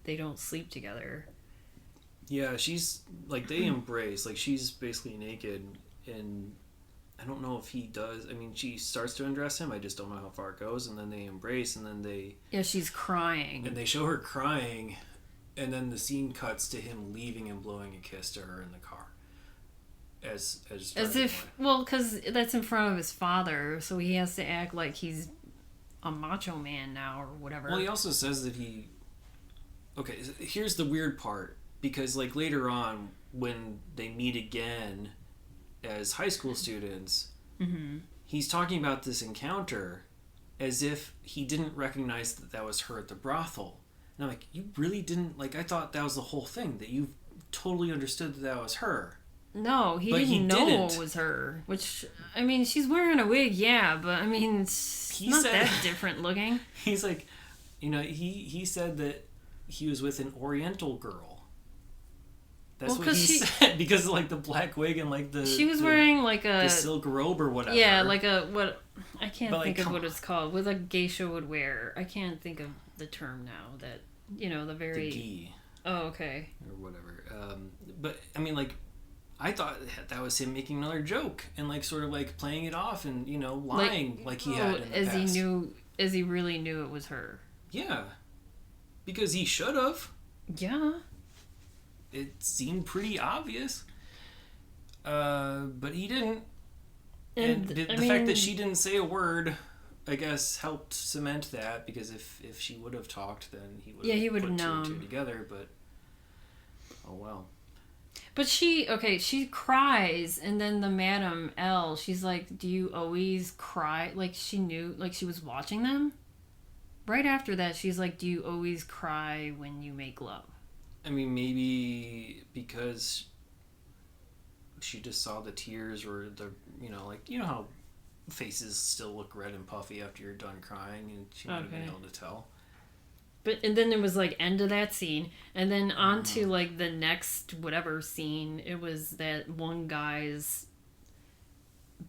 they don't sleep together. Yeah, she's like, they embrace, like, she's basically naked, and I don't know if he does. I mean, she starts to undress him. I just don't know how far it goes. And then they embrace, and then they... Yeah, she's crying. And they show her crying, and then the scene cuts to him leaving and blowing a kiss to her in the car. As if... Well, because that's in front of his father, so he has to act like he's a macho man now, or whatever. Well, he also says that he... Okay, here's the weird part. Because, like, later on, when they meet again as high school students, he's talking about this encounter as if he didn't recognize that was her at the brothel. And I'm like, you really didn't? Like, I thought that was the whole thing, that you totally understood that was her. No, he didn't know it was her. Which, I mean, she's wearing a wig, yeah, but I mean, it's not that different looking. He's like, he said that he was with an Oriental girl. That's what he said, because of, like, the black wig and, like, she was wearing, like, the silk robe or whatever. Yeah, like I can't think of what it's called. What a geisha would wear. I can't think of the term now. That, the very... The gi. Oh, okay. Or whatever. But, I mean, like, I thought that was him making another joke and, like, sort of, like, playing it off and, lying like he had in the past. As he really knew it was her. Yeah. Because he should have. Yeah. It seemed pretty obvious. But he didn't. And the fact that she didn't say a word, I guess, helped cement that, because if she would have talked, then he would have put two and two together, but oh well. But she cries, and then the Madam L, she's like, "Do you always cry?" Like, she knew, like, she was watching them. Right after that, she's like, "Do you always cry when you make love?" I mean, maybe because she just saw the tears, or the, how faces still look red and puffy after you're done crying, and she might have been able to tell. and then it was like end of that scene, and then on to like the next whatever scene. It was that one guy's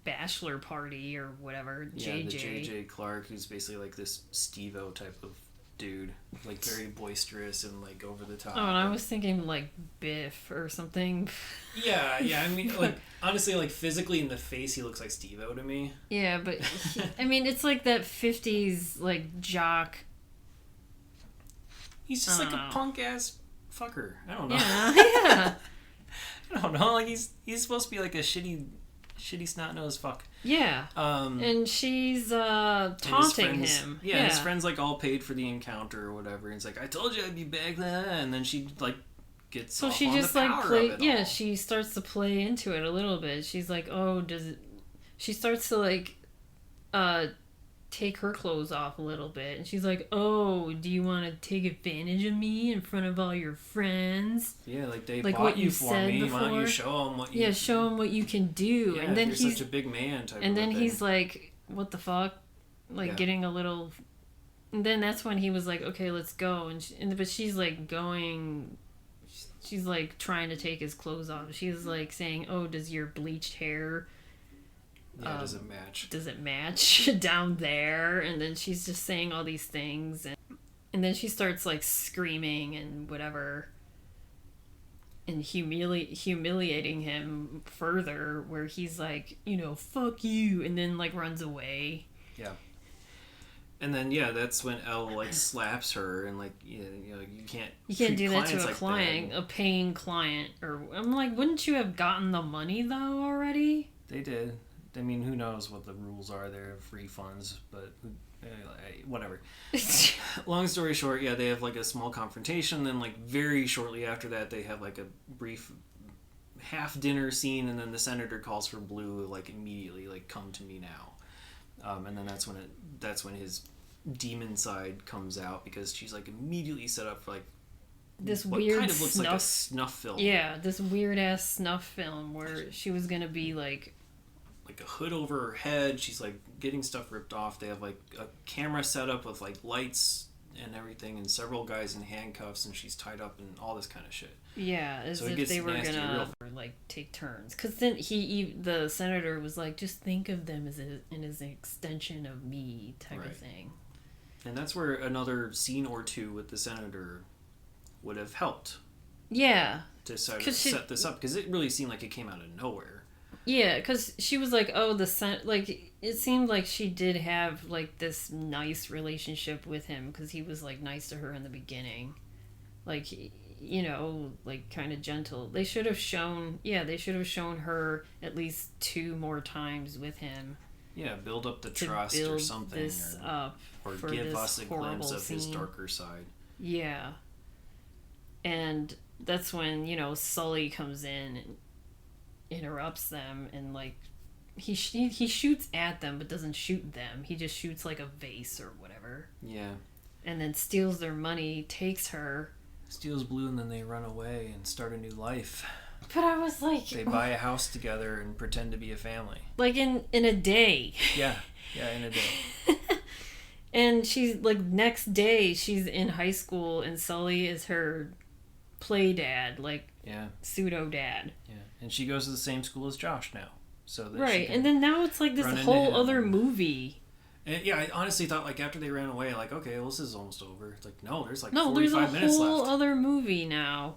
bachelor party or whatever. Yeah, the JJ Clark, who's basically like this Steve-O type of dude, like very boisterous and like over the top. Oh, and I was thinking like Biff or something. Yeah. I mean, like honestly, like physically in the face, he looks like Steve-O to me. Yeah, but I mean, it's like that '50s like jock. He's just like a punk ass fucker. I don't know. Yeah. I don't know. Like he's supposed to be like a shitty snot nosed fuck. Yeah. And she's taunting him. Yeah, his friend's like all paid for the encounter or whatever. And it's like, I told you I'd be back there. And then she like gets so off she on just the like power play. of it Yeah, all. she starts to play into it a little bit. She's like, oh, does it? She starts to like take her clothes off a little bit, and she's like, oh, do you want to take advantage of me in front of all your friends? Yeah, like they like bought what you for me. before? Why don't you show them what you... Yeah, show them what you can do. Yeah, and then you're he's such a big man type and of then thing. he's like, what the fuck? Like getting a little... And then that's when he was like, okay, let's go. But she's like going... She's like trying to take his clothes off. She's like saying, oh, does your bleached hair... Yeah, does it match? Does it match down there? And then she's just saying all these things. And then she starts like screaming and whatever. And humiliating him further, where he's like, fuck you. And then like runs away. Yeah. And then that's when Elle like slaps her and like you can't do that to a like client, that. a paying client. Or I'm like, wouldn't you have gotten the money though already? They did. I mean, who knows what the rules are there of refunds, but whatever. Long story short, they have like a small confrontation. Then like very shortly after that, they have like a brief half dinner scene, and then the senator calls for Blue like immediately, like come to me now. And then that's when his demon side comes out, because she's like immediately set up for like this what weird kind of looks like a snuff film. Yeah, this weird ass snuff film where she was gonna be like a hood over her head. She's like getting stuff ripped off. They have like a camera set up with like lights and everything, and several guys in handcuffs, and she's tied up and all this kind of shit. Yeah, as if they were gonna like take turns. Because then the senator was like, just think of them as an extension of me type of thing. And that's where another scene or two with the senator would have helped. Yeah. To set this up, because it really seemed like it came out of nowhere. Yeah, because she was like, oh, like, it seemed like she did have, like, this nice relationship with him, because he was, like, nice to her in the beginning. Like, like, kind of gentle. They should have shown her at least 2 more times with him. Yeah, build up the trust or something. This up or for give this us a glimpse of scene. His darker side. Yeah. And that's when, Sully comes in and interrupts them, and like he shoots at them but doesn't shoot them. He just shoots like a vase or whatever. Yeah. And then steals their money, takes her, steals Blue, and then they run away and start a new life. But I was like, they buy a house together and pretend to be a family. Like in a day. Yeah, in a day. And she's like, next day she's in high school, and Sully is her play dad, like pseudo dad. Yeah, and she goes to the same school as Josh now. So that right, and then now it's like this whole other movie. And I honestly thought like after they ran away, like okay, well this is almost over. It's like no, there's like 45 minutes left. There's a whole other movie now.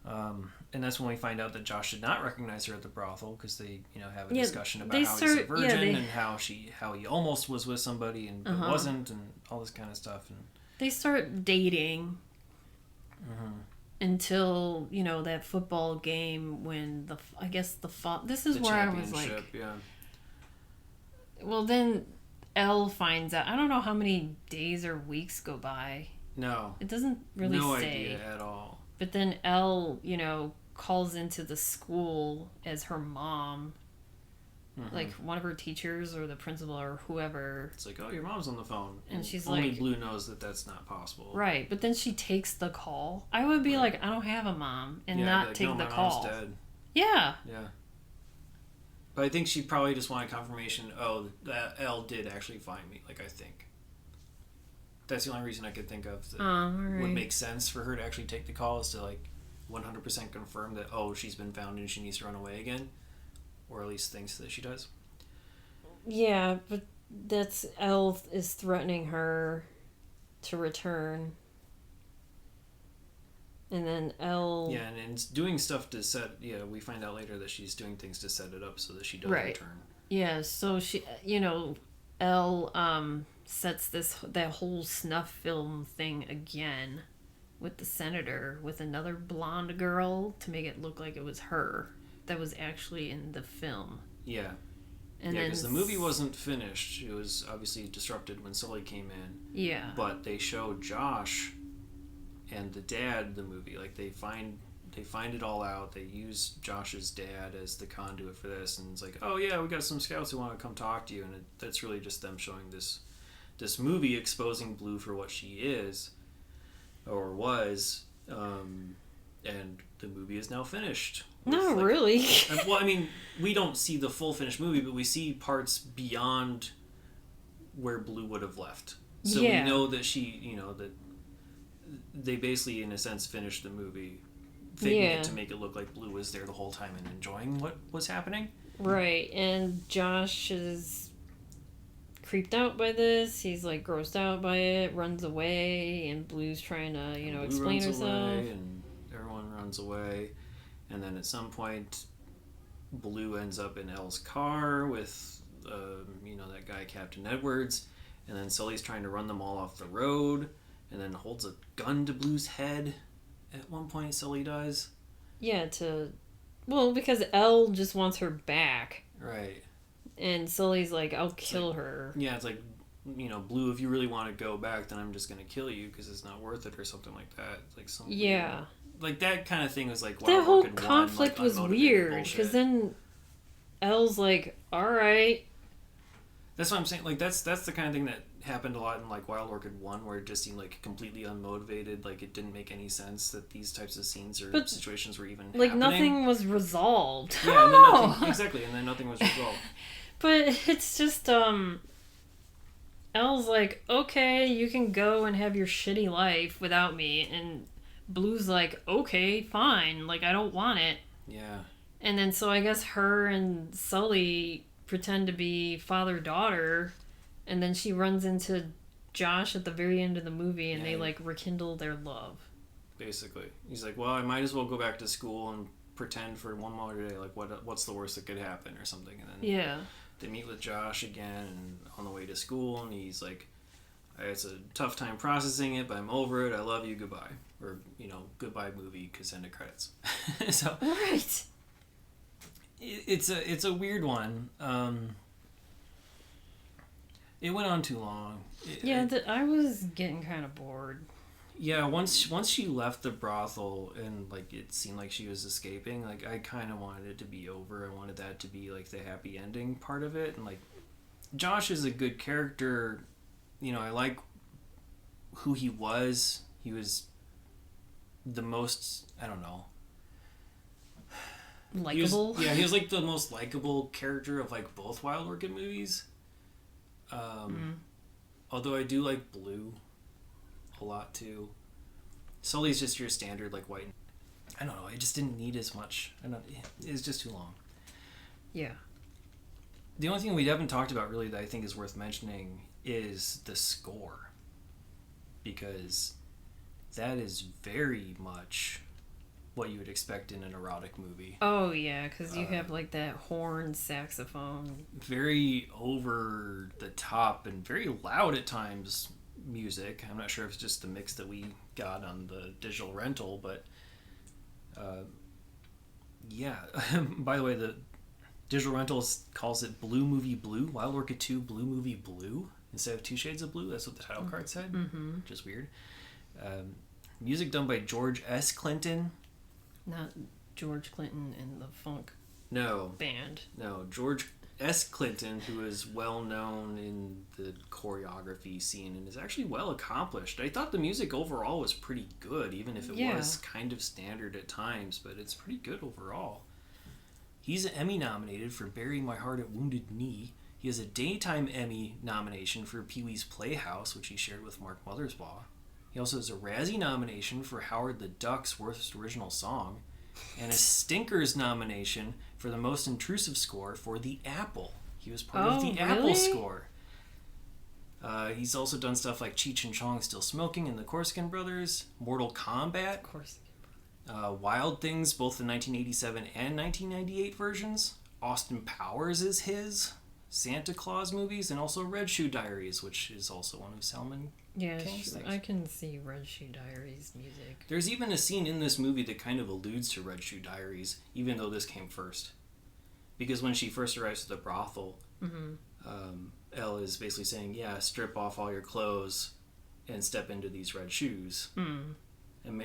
And that's when we find out that Josh did not recognize her at the brothel, because they have a discussion about how he's a virgin and how he almost was with somebody and wasn't, and all this kind of stuff. And they start dating. Until that football game when this is where I was like, well, then Elle finds out. I don't know how many days or weeks go by. No, it doesn't really say. No idea at all. But then Elle calls into the school as her mom. Like one of her teachers or the principal or whoever. It's like, oh, your mom's on the phone. And she's only like... Blue knows that that's not possible. Right, but then she takes the call. I would be like, I don't have a mom, and not like, take the call. My mom's dead. Yeah. Yeah. But I think she probably just wanted confirmation, that Elle did actually find me, like I think. That's the only reason I could think of that right. would make sense for her to actually take the call, is to like 100% confirm that, oh, she's been found and she needs to run away again, or at least thinks that she does. Yeah, but that's Elle is threatening her to return. And then Elle... Yeah, and doing stuff to set... Yeah, we find out later that she's doing things to set it up so that she does return. Yeah, so she... You know, Elle sets that whole snuff film thing again with the senator, with another blonde girl, to make it look like it was her that was actually in the film. Yeah. And because the movie wasn't finished. It was obviously disrupted when Sully came in. Yeah. But they show Josh and the dad, the movie, like they find it all out. They use Josh's dad as the conduit for this, and it's like, oh yeah, we got some scouts who want to come talk to you, and that's really just them showing this movie exposing Blue for what she is or was, and the movie is now finished. Not really. Well, I mean, we don't see the full finished movie, but we see parts beyond where Blue would have left. So we know that that they basically, in a sense, finished the movie, faking it to make it look like Blue was there the whole time and enjoying what was happening. Right, and Josh is creeped out by this. He's like grossed out by it, runs away, and Blue's trying to, Blue explain herself. Away, and everyone runs away. And then at some point, Blue ends up in Elle's car with, that guy, Captain Edwards. And then Sully's trying to run them all off the road. And then holds a gun to Blue's head at one point, Sully does. Yeah, because Elle just wants her back. Right. And Sully's like, I'll kill her. Yeah, it's like, Blue, if you really want to go back, then I'm just going to kill you because it's not worth it or something like that. Like something. Yeah. Like that kind of thing was like, wow, that whole conflict was weird because then Elle's like, all right. That's what I'm saying. Like that's the kind of thing that happened a lot in like Wild Orchid 1, where it just seemed like completely unmotivated. Like it didn't make any sense that these types of scenes or situations were even happening. Nothing was resolved. Yeah, and then nothing, exactly, and then nothing was resolved. But it's just Elle's like, okay, you can go and have your shitty life without me, and Blue's like, okay, fine, like I don't want it. Yeah. And then so I guess her and Sully pretend to be father-daughter, and then she runs into Josh at the very end of the movie, and they like rekindle their love. Basically. He's like, well, I might as well go back to school and pretend for one more day, like what's the worst that could happen or something. And then they meet with Josh again and on the way to school, and he's like, it's a tough time processing it, but I'm over it. I love you. Goodbye. Or, goodbye movie, because end of credits. So right. It's a weird one. It went on too long. I was getting kind of bored. Yeah, once she left the brothel and like it seemed like she was escaping, like I kind of wanted it to be over. I wanted that to be like the happy ending part of it, and like Josh is a good character. I like who he was. He was the most, I don't know, likable. He was like the most likable character of like both Wild Orchid movies. Although I do like Blue a lot too. Sully's just your standard like white. I don't know. I just didn't need as much. It's just too long. Yeah. The only thing we haven't talked about really that I think is worth mentioning is the score, because that is very much what you would expect in an erotic movie. Oh yeah, because you have like that horn saxophone. Very over the top and very loud at times music. I'm not sure if it's just the mix that we got on the digital rental, but yeah. By the way, the digital rental calls it Blue Movie Blue, Wild Orchid 2 Blue Movie Blue, instead of 2 Shades of Blue. That's what the title card said. Mm-hmm. Just weird. Music done by George S. Clinton. Not George Clinton and the funk band. No, George S. Clinton, who is well known in the choreography scene and is actually well accomplished. I thought the music overall was pretty good, even if it was kind of standard at times, but it's pretty good overall. He's Emmy nominated for Burying My Heart at Wounded Knee. He has a Daytime Emmy nomination for Pee-wee's Playhouse, which he shared with Mark Mothersbaugh. He also has a Razzie nomination for Howard the Duck's Worst Original Song, and a Stinkers nomination for the most intrusive score for The Apple. He was part of the Apple score. He's also done stuff like Cheech and Chong Still Smoking and the Corsican Brothers, Mortal Kombat, Wild Things, both the 1987 and 1998 versions. Austin Powers is his, Santa Claus movies, and also Red Shoe Diaries, which is also one of Zalman. Yeah, I can see Red Shoe Diaries music. There's even a scene in this movie that kind of alludes to Red Shoe Diaries, even though this came first. Because when she first arrives at the brothel, Elle is basically saying, yeah, strip off all your clothes and step into these red shoes. And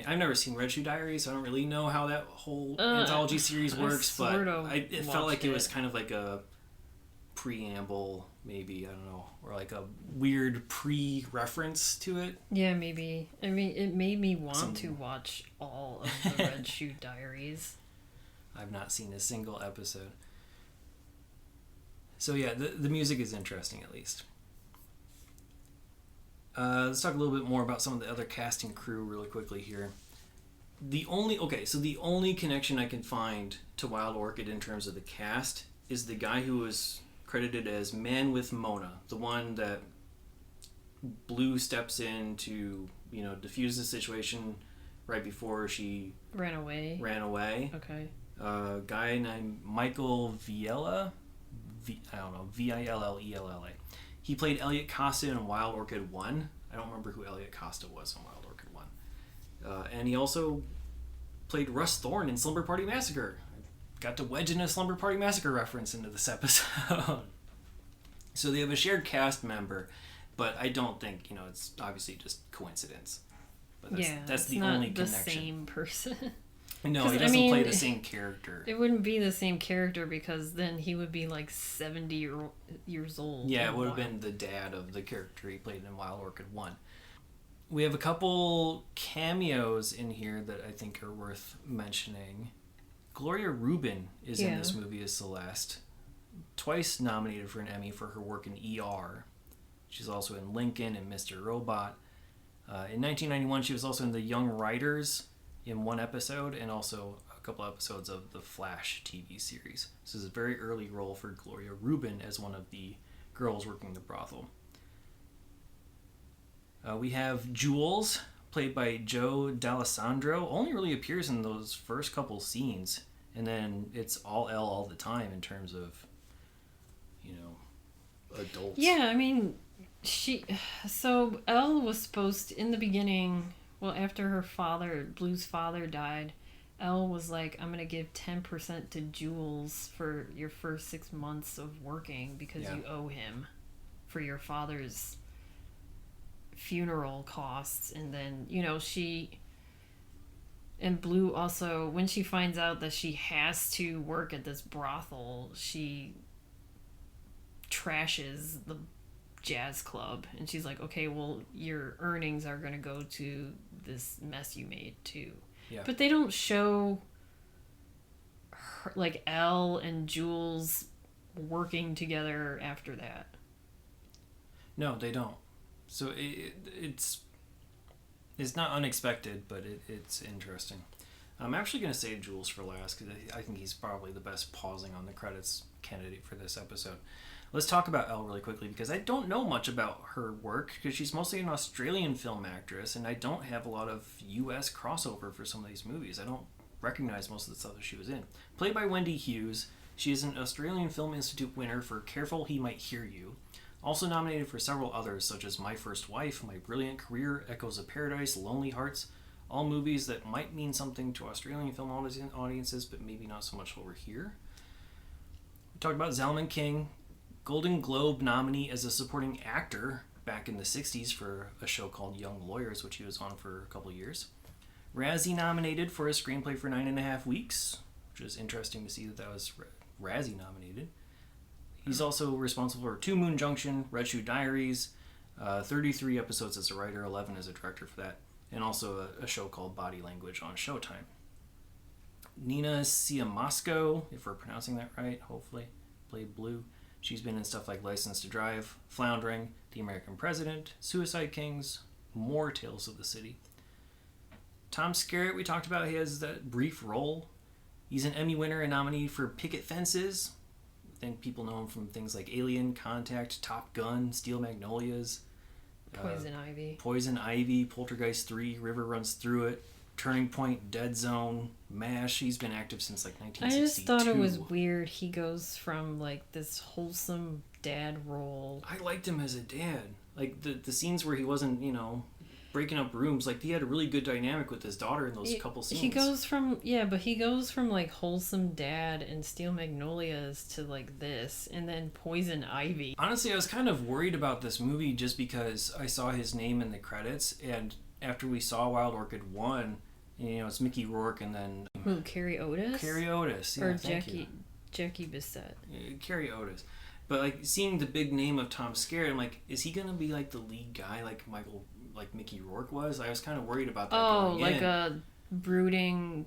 I've never seen Red Shoe Diaries, so I don't really know how that whole anthology series works, but it felt like it was kind of like a preamble, maybe, I don't know, or like a weird pre-reference to it. Yeah, maybe. I mean, it made me want to watch all of the Red Shoe Diaries. I've not seen a single episode. So yeah, the music is interesting, at least. Let's talk a little bit more about some of the other cast and crew really quickly here. The only connection I can find to Wild Orchid in terms of the cast is the guy who was credited as Man with Mona, the one that Blue steps in to, diffuse the situation right before she ran away. Okay. A guy named Michael Villella, Villella. He played Elliot Costa in Wild Orchid 1. I don't remember who Elliot Costa was in Wild Orchid 1. And he also played Russ Thorne in Slumber Party Massacre. Got to wedge in a Slumber Party Massacre reference into this episode. So they have a shared cast member, but I don't think, it's obviously just coincidence. But that's the only connection. The same person. No, he doesn't play the same character. It wouldn't be the same character because then he would be like 70 years old. Yeah, it would have been the dad of the character he played in Wild Orchid 1. We have a couple cameos in here that I think are worth mentioning. Gloria Rubin is in this movie as Celeste. Twice nominated for an Emmy for her work in ER. She's also in Lincoln and Mr. Robot. In 1991, she was also in The Young Riders in one episode, and also a couple episodes of the Flash TV series. This is a very early role for Gloria Rubin as one of the girls working the brothel. We have Jules, played by Joe D'Alessandro, only really appears in those first couple scenes, and then it's all Elle all the time in terms of, adults. Yeah, I mean, so Elle was supposed to, in the beginning, well, after Blue's father died, Elle was like, I'm going to give 10% to Jules for your first 6 months of working because you owe him for your father's funeral costs. And then, and Blue also, when she finds out that she has to work at this brothel, she trashes the jazz club, and she's like, okay, well, your earnings are going to go to this mess you made too. Yeah. But they don't show her, like, Elle and Jules working together after that. No, they don't. So it's not unexpected, but it's interesting. I'm actually going to save Jules for last because I think he's probably the best pausing on the credits candidate for this episode. Let's talk about Elle really quickly because I don't know much about her work because she's mostly an Australian film actress, and I don't have a lot of U.S. crossover for some of these movies. I don't recognize most of the stuff that she was in. Played by Wendy Hughes, she is an Australian Film Institute winner for Careful He Might Hear You. Also nominated for several others such as My First Wife, My Brilliant Career, Echoes of Paradise, Lonely Hearts, all movies that might mean something to Australian film audiences, but maybe not so much over here. We talked about Zalman King, Golden Globe nominee as a supporting actor back in the 60s for a show called Young Lawyers, which he was on for a couple years. Razzie nominated for a screenplay for 9.5 Weeks, which is interesting to see that was Razzie nominated. He's also responsible for Two Moon Junction, Red Shoe Diaries, 33 episodes as a writer, 11 as a director for that, and also a show called Body Language on Showtime. Nina Siemaszko, if we're pronouncing that right, hopefully, played Blue. She's been in stuff like License to Drive, Floundering, The American President, Suicide Kings, more Tales of the City. Tom Skerritt, we talked about, he has that brief role. He's an Emmy winner and nominee for Picket Fences. I think people know him from things like Alien, Contact, Top Gun, Steel Magnolias. Poison Ivy, Poltergeist 3, River Runs Through It, Turning Point, Dead Zone, MASH. He's been active since like 1962. I just thought it was weird. He goes from like this wholesome dad role. I liked him as a dad. Like the scenes where he wasn't, breaking up rooms, like he had a really good dynamic with his daughter in those couple scenes. He goes from like wholesome dad and Steel Magnolias to like this, and then Poison Ivy. Honestly, I was kind of worried about this movie just because I saw his name in the credits, and after we saw Wild Orchid 1, it's Mickey Rourke and then... Who, Carrie Otis? Carrie Otis, yeah, or Jackie Bissett. Carrie Otis. But like seeing the big name of Tom Skerritt, I'm like, is he gonna be like the lead guy like Mickey Rourke was? I was kind of worried about that. A brooding...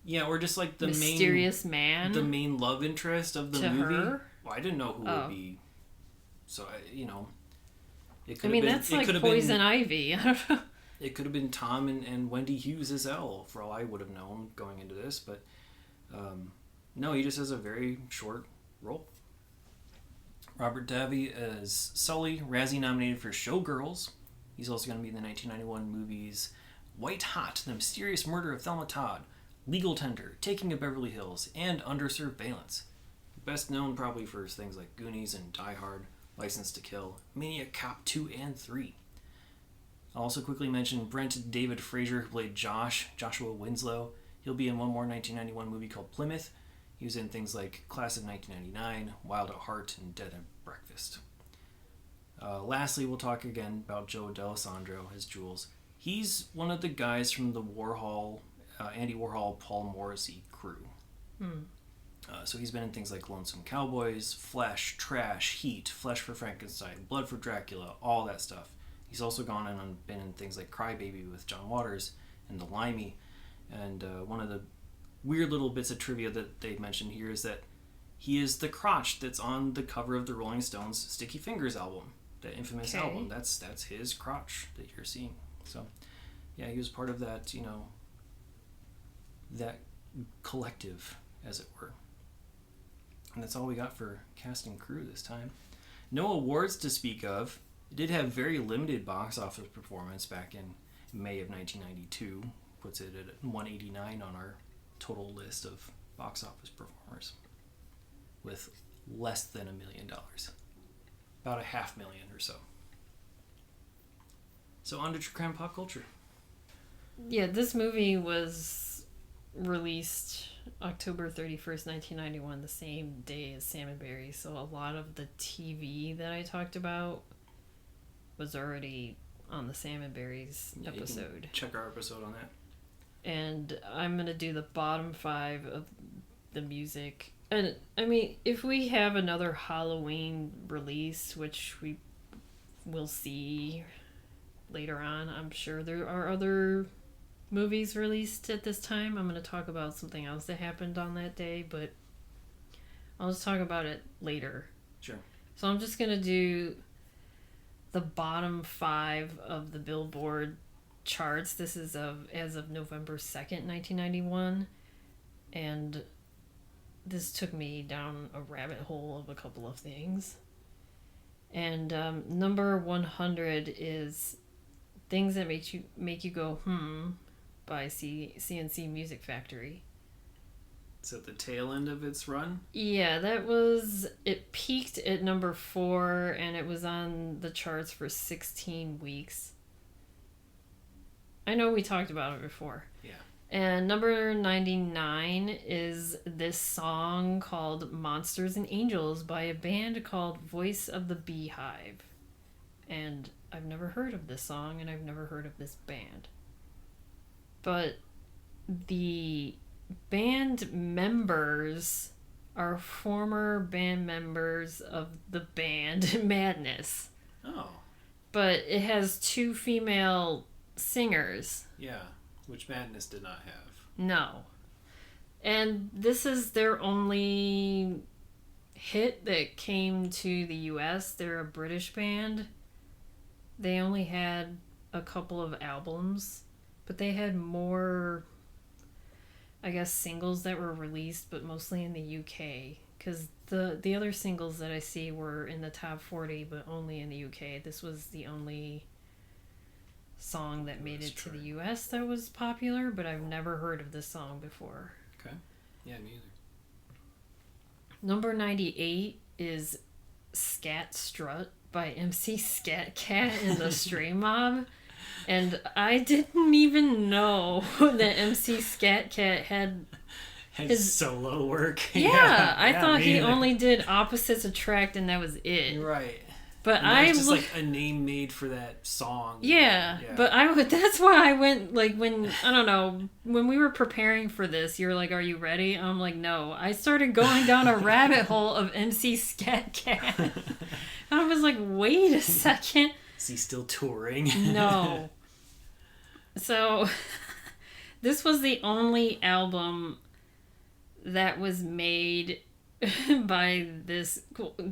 Yeah, or just like the mysterious man? The main love interest of the movie. Her? Well, I didn't know who would be... So, it could have been... that's like Poison Ivy. I don't know. It could have been Tom and Wendy Hughes as Elle, for all I would have known going into this. But, no, he just has a very short role. Robert Davi as Sully, Razzie nominated for Showgirls. He's also going to be in the 1991 movies White Hot, The Mysterious Murder of Thelma Todd, Legal Tender, Taking of Beverly Hills, and Under Surveillance. Best known probably for things like Goonies and Die Hard, License to Kill, Maniac Cop 2 and 3. I'll also quickly mention Brent David Fraser, who played Joshua Winslow. He'll be in one more 1991 movie called Plymouth. He was in things like Class of 1999, Wild at Heart, and Dead at Breakfast. Lastly, we'll talk again about Joe D'Alessandro as Jules. He's one of the guys from the Andy Warhol, Paul Morrissey crew. So he's been in things like Lonesome Cowboys, Flesh, Trash, Heat, Flesh for Frankenstein, Blood for Dracula, all that stuff. He's also gone and been in things like Crybaby with John Waters and The Limey. And one of the weird little bits of trivia that they mentioned here is that he is the crotch that's on the cover of the Rolling Stones' Sticky Fingers album, that infamous album. That's his crotch that you're seeing. So, yeah, he was part of that, that collective, as it were. And that's all we got for cast and crew this time. No awards to speak of. It did have very limited box office performance back in May of 1992. Puts it at 189 on our total list of box office performers, with less than $1 million. About $500,000 or so. So on to True Crime Pop Culture. Yeah, this movie was released October 31st, 1991, the same day as Sam and Barry. So a lot of the TV that I talked about was already on the Sam and Barry's episode. Check our episode on that. And I'm going to do the bottom 5 of the music. And, I mean, if we have another Halloween release, which we will see later on, I'm sure there are other movies released at this time. I'm going to talk about something else that happened on that day, but I'll just talk about it later. Sure. So I'm just going to do the bottom 5 of the Billboard charts. This is as of November 2nd, 1991, and this took me down a rabbit hole of a couple of things. And number 100 is Things That Make You Go by CNC Music Factory. Is it the tail end of its run? Yeah, it peaked at number 4, and it was on the charts for 16 weeks. I know we talked about it before. Yeah. And number 99 is this song called Monsters and Angels by a band called Voice of the Beehive. And I've never heard of this song, and I've never heard of this band. But the band members are former band members of the band Madness. Oh. But it has 2 female singers. Yeah, which Madness did not have. No. And this is their only hit that came to the US. They're a British band. They only had a couple of albums, but they had more, I guess, singles that were released, but mostly in the UK. Because the other singles that I see were in the top 40, but only in the UK. This was the only song that made it to the US that was popular, but I've never heard of this song before. Okay. Yeah, me either. Number 98 is Scat Strut by MC Skat Kat and the Stray Mob. And I didn't even know that MC Skat Kat had his solo work. Yeah, I thought he only did Opposites Attract and that was it. Right. But I just like a name made for that song. Yeah, but that's why I went, like, when, I don't know, when we were preparing for this, you were like, are you ready? I'm like, no. I started going down a rabbit hole of MC Skat Kat. And I was like, wait a second. Is he still touring? No. So, this was the only album that was made by this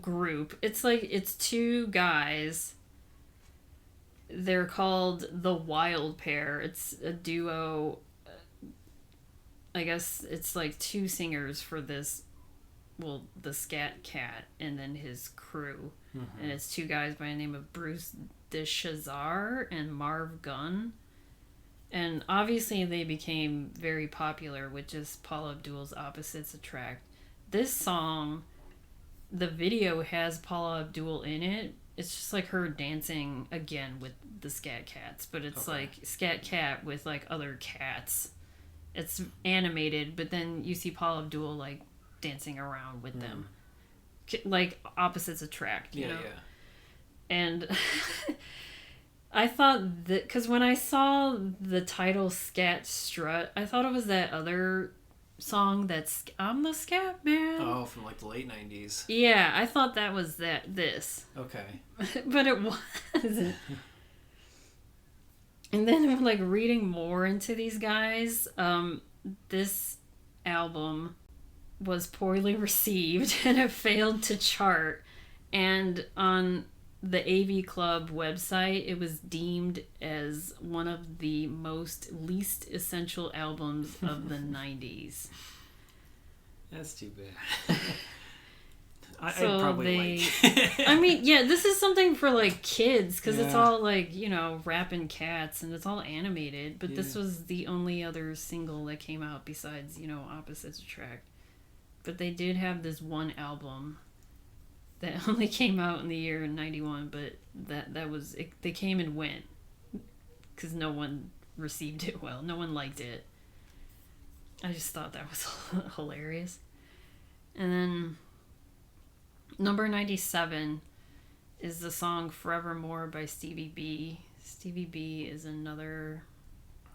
group. It's two guys. They're called the Wild Pair. It's a duo. I guess it's like two singers for this, well, the Skat Kat and then his crew. Mm-hmm. And it's two guys by the name of Bruce DeShazar and Marv Gunn. And obviously they became very popular with just Paula Abdul's Opposites Attract. This song, the video has Paula Abdul in it. It's just like her dancing again with the Skat Cats, but it's like Skat Kat with like other cats. It's animated, but then you see Paula Abdul like dancing around with them. Like Opposites Attract, you know? Yeah. And I thought that, because when I saw the title Scat Strut, I thought it was that other song that's I'm the Scat Man. Oh, from like the late 90s. Yeah, I thought that was this. Okay. But it wasn't. And then I'm like reading more into these guys. This album was poorly received and it failed to chart. And on the AV Club website, it was deemed as one of the least essential albums of the 90s. That's too bad. I'd probably I mean, yeah, this is something for like kids because it's all like, you know, rapping cats and it's all animated. But this was the only other single that came out besides, you know, Opposites Attract. But they did have this one album that only came out in the year 91, but that was it. They came and went because no one received it well. No one liked it. I just thought that was hilarious. And then number 97 is the song Forevermore by Stevie B. Stevie B is another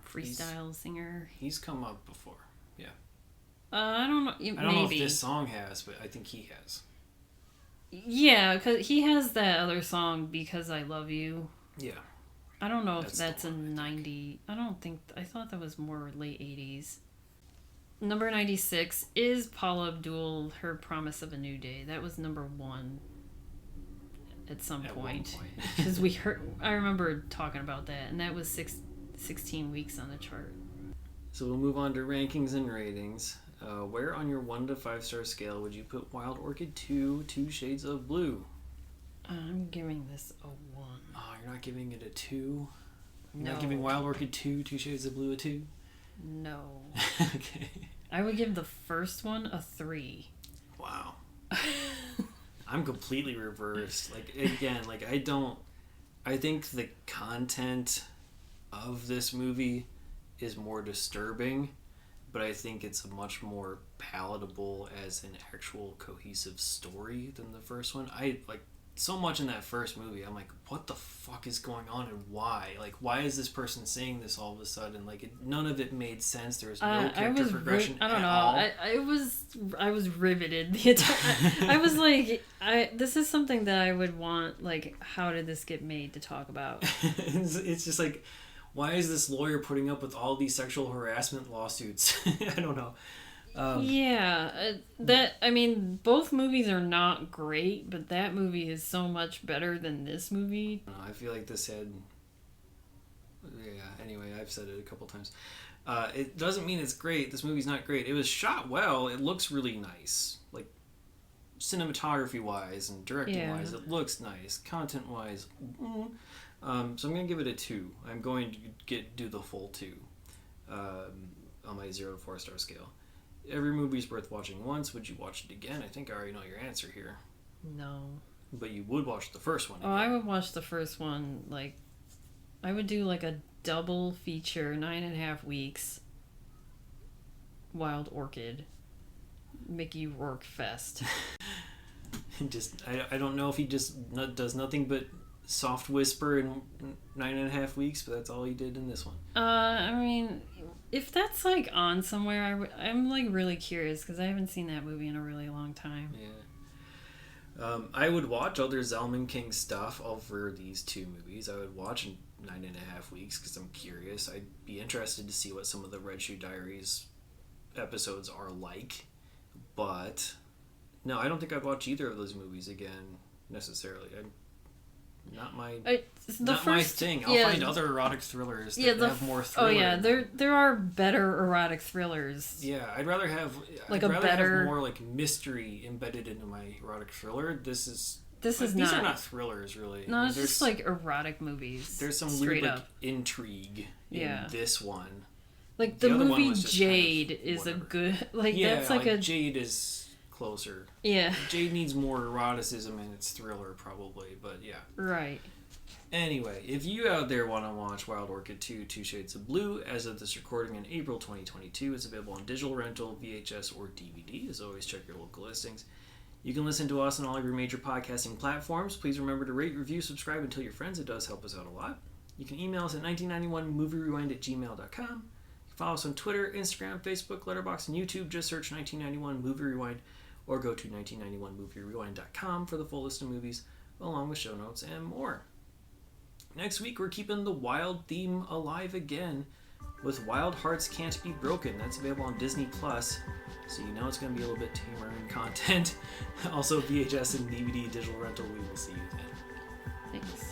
freestyle singer. He's come up before. Yeah. I don't know. I don't know if this song has, but I think he has. Yeah, because he has that other song, Because I Love You. Yeah. I don't know if that's a 90... I don't think... I thought that was more late 80s. Number 96 is Paula Abdul, Her Promise of a New Day. That was number 1 at some point. Because we heard... I remember talking about that, and that was 16 weeks on the chart. So we'll move on to rankings and ratings. Where on your 1 to 5 star scale would you put Wild Orchid 2, 2 Shades of Blue? I'm giving this a 1. Oh, you're not giving it a 2? You're No. not giving Wild Orchid 2, 2 Shades of Blue a 2? No. Okay. I would give the first one a 3. Wow. I'm completely reversed. Like, again, like, I think the content of this movie is more disturbing, but I think it's much more palatable as an actual cohesive story than the first one. I like so much in that first movie. I'm like, what the fuck is going on and why? Like, why is this person saying this all of a sudden? Like, none of it made sense. There was no character progression. I don't know. All. I was riveted the entire. I was like, this is something that I would want. Like, how did this get made to talk about? It's just like, why is this lawyer putting up with all these sexual harassment lawsuits? I don't know. Both movies are not great, but that movie is so much better than this movie. I feel like this had... Yeah, anyway, I've said it a couple times. It doesn't mean it's great. This movie's not great. It was shot well. It looks really nice. Like, cinematography-wise and directing-wise, it looks nice. Content-wise, so I'm going to give it a 2. I'm going to do the full 2 on my 0 to 4 star scale. Every movie's worth watching once. Would you watch it again? I think I already know your answer here. No. But you would watch the first one again. Oh, I would watch the first one, like... I would do, like, a double feature, 9.5 weeks. Wild Orchid. Mickey Rourke Fest. I don't know if he just does nothing but soft whisper in 9.5 weeks, but that's all he did in this one. If that's like on somewhere, I'm like really curious because I haven't seen that movie in a really long time. Yeah. I would watch other Zalman King stuff over these 2 movies. I would watch in 9.5 weeks because I'm curious. I'd be interested to see what some of the Red Shoe Diaries episodes are like. But no, I don't think I'd watch either of those movies again necessarily. Not my thing. I'll find other erotic thrillers that have more thriller. Oh yeah, there are better erotic thrillers. Yeah, I'd rather have have more like mystery embedded into my erotic thriller. These are not thrillers really. No, it's just like erotic movies. There's some weird like intrigue in this one. Like the movie Jade is a good that's like a Jade is closer. Yeah. Jade needs more eroticism in its thriller probably, but yeah. Right. Anyway, if you out there want to watch Wild Orchid 2, Two Shades of Blue, as of this recording in April 2022, it's available on digital rental, VHS, or DVD. As always, check your local listings. You can listen to us on all of your major podcasting platforms. Please remember to rate, review, subscribe, and tell your friends. It does help us out a lot. You can email us at 1991movierewind@gmail.com. Follow us on Twitter, Instagram, Facebook, Letterboxd, and YouTube. Just search 1991 Movie Rewind or go to 1991movierewind.com for the full list of movies, along with show notes and more. Next week, we're keeping the wild theme alive again with Wild Hearts Can't Be Broken. That's available on Disney+, so you know it's going to be a little bit tamer in content. Also, VHS and DVD digital rental. We will see you then. Thanks.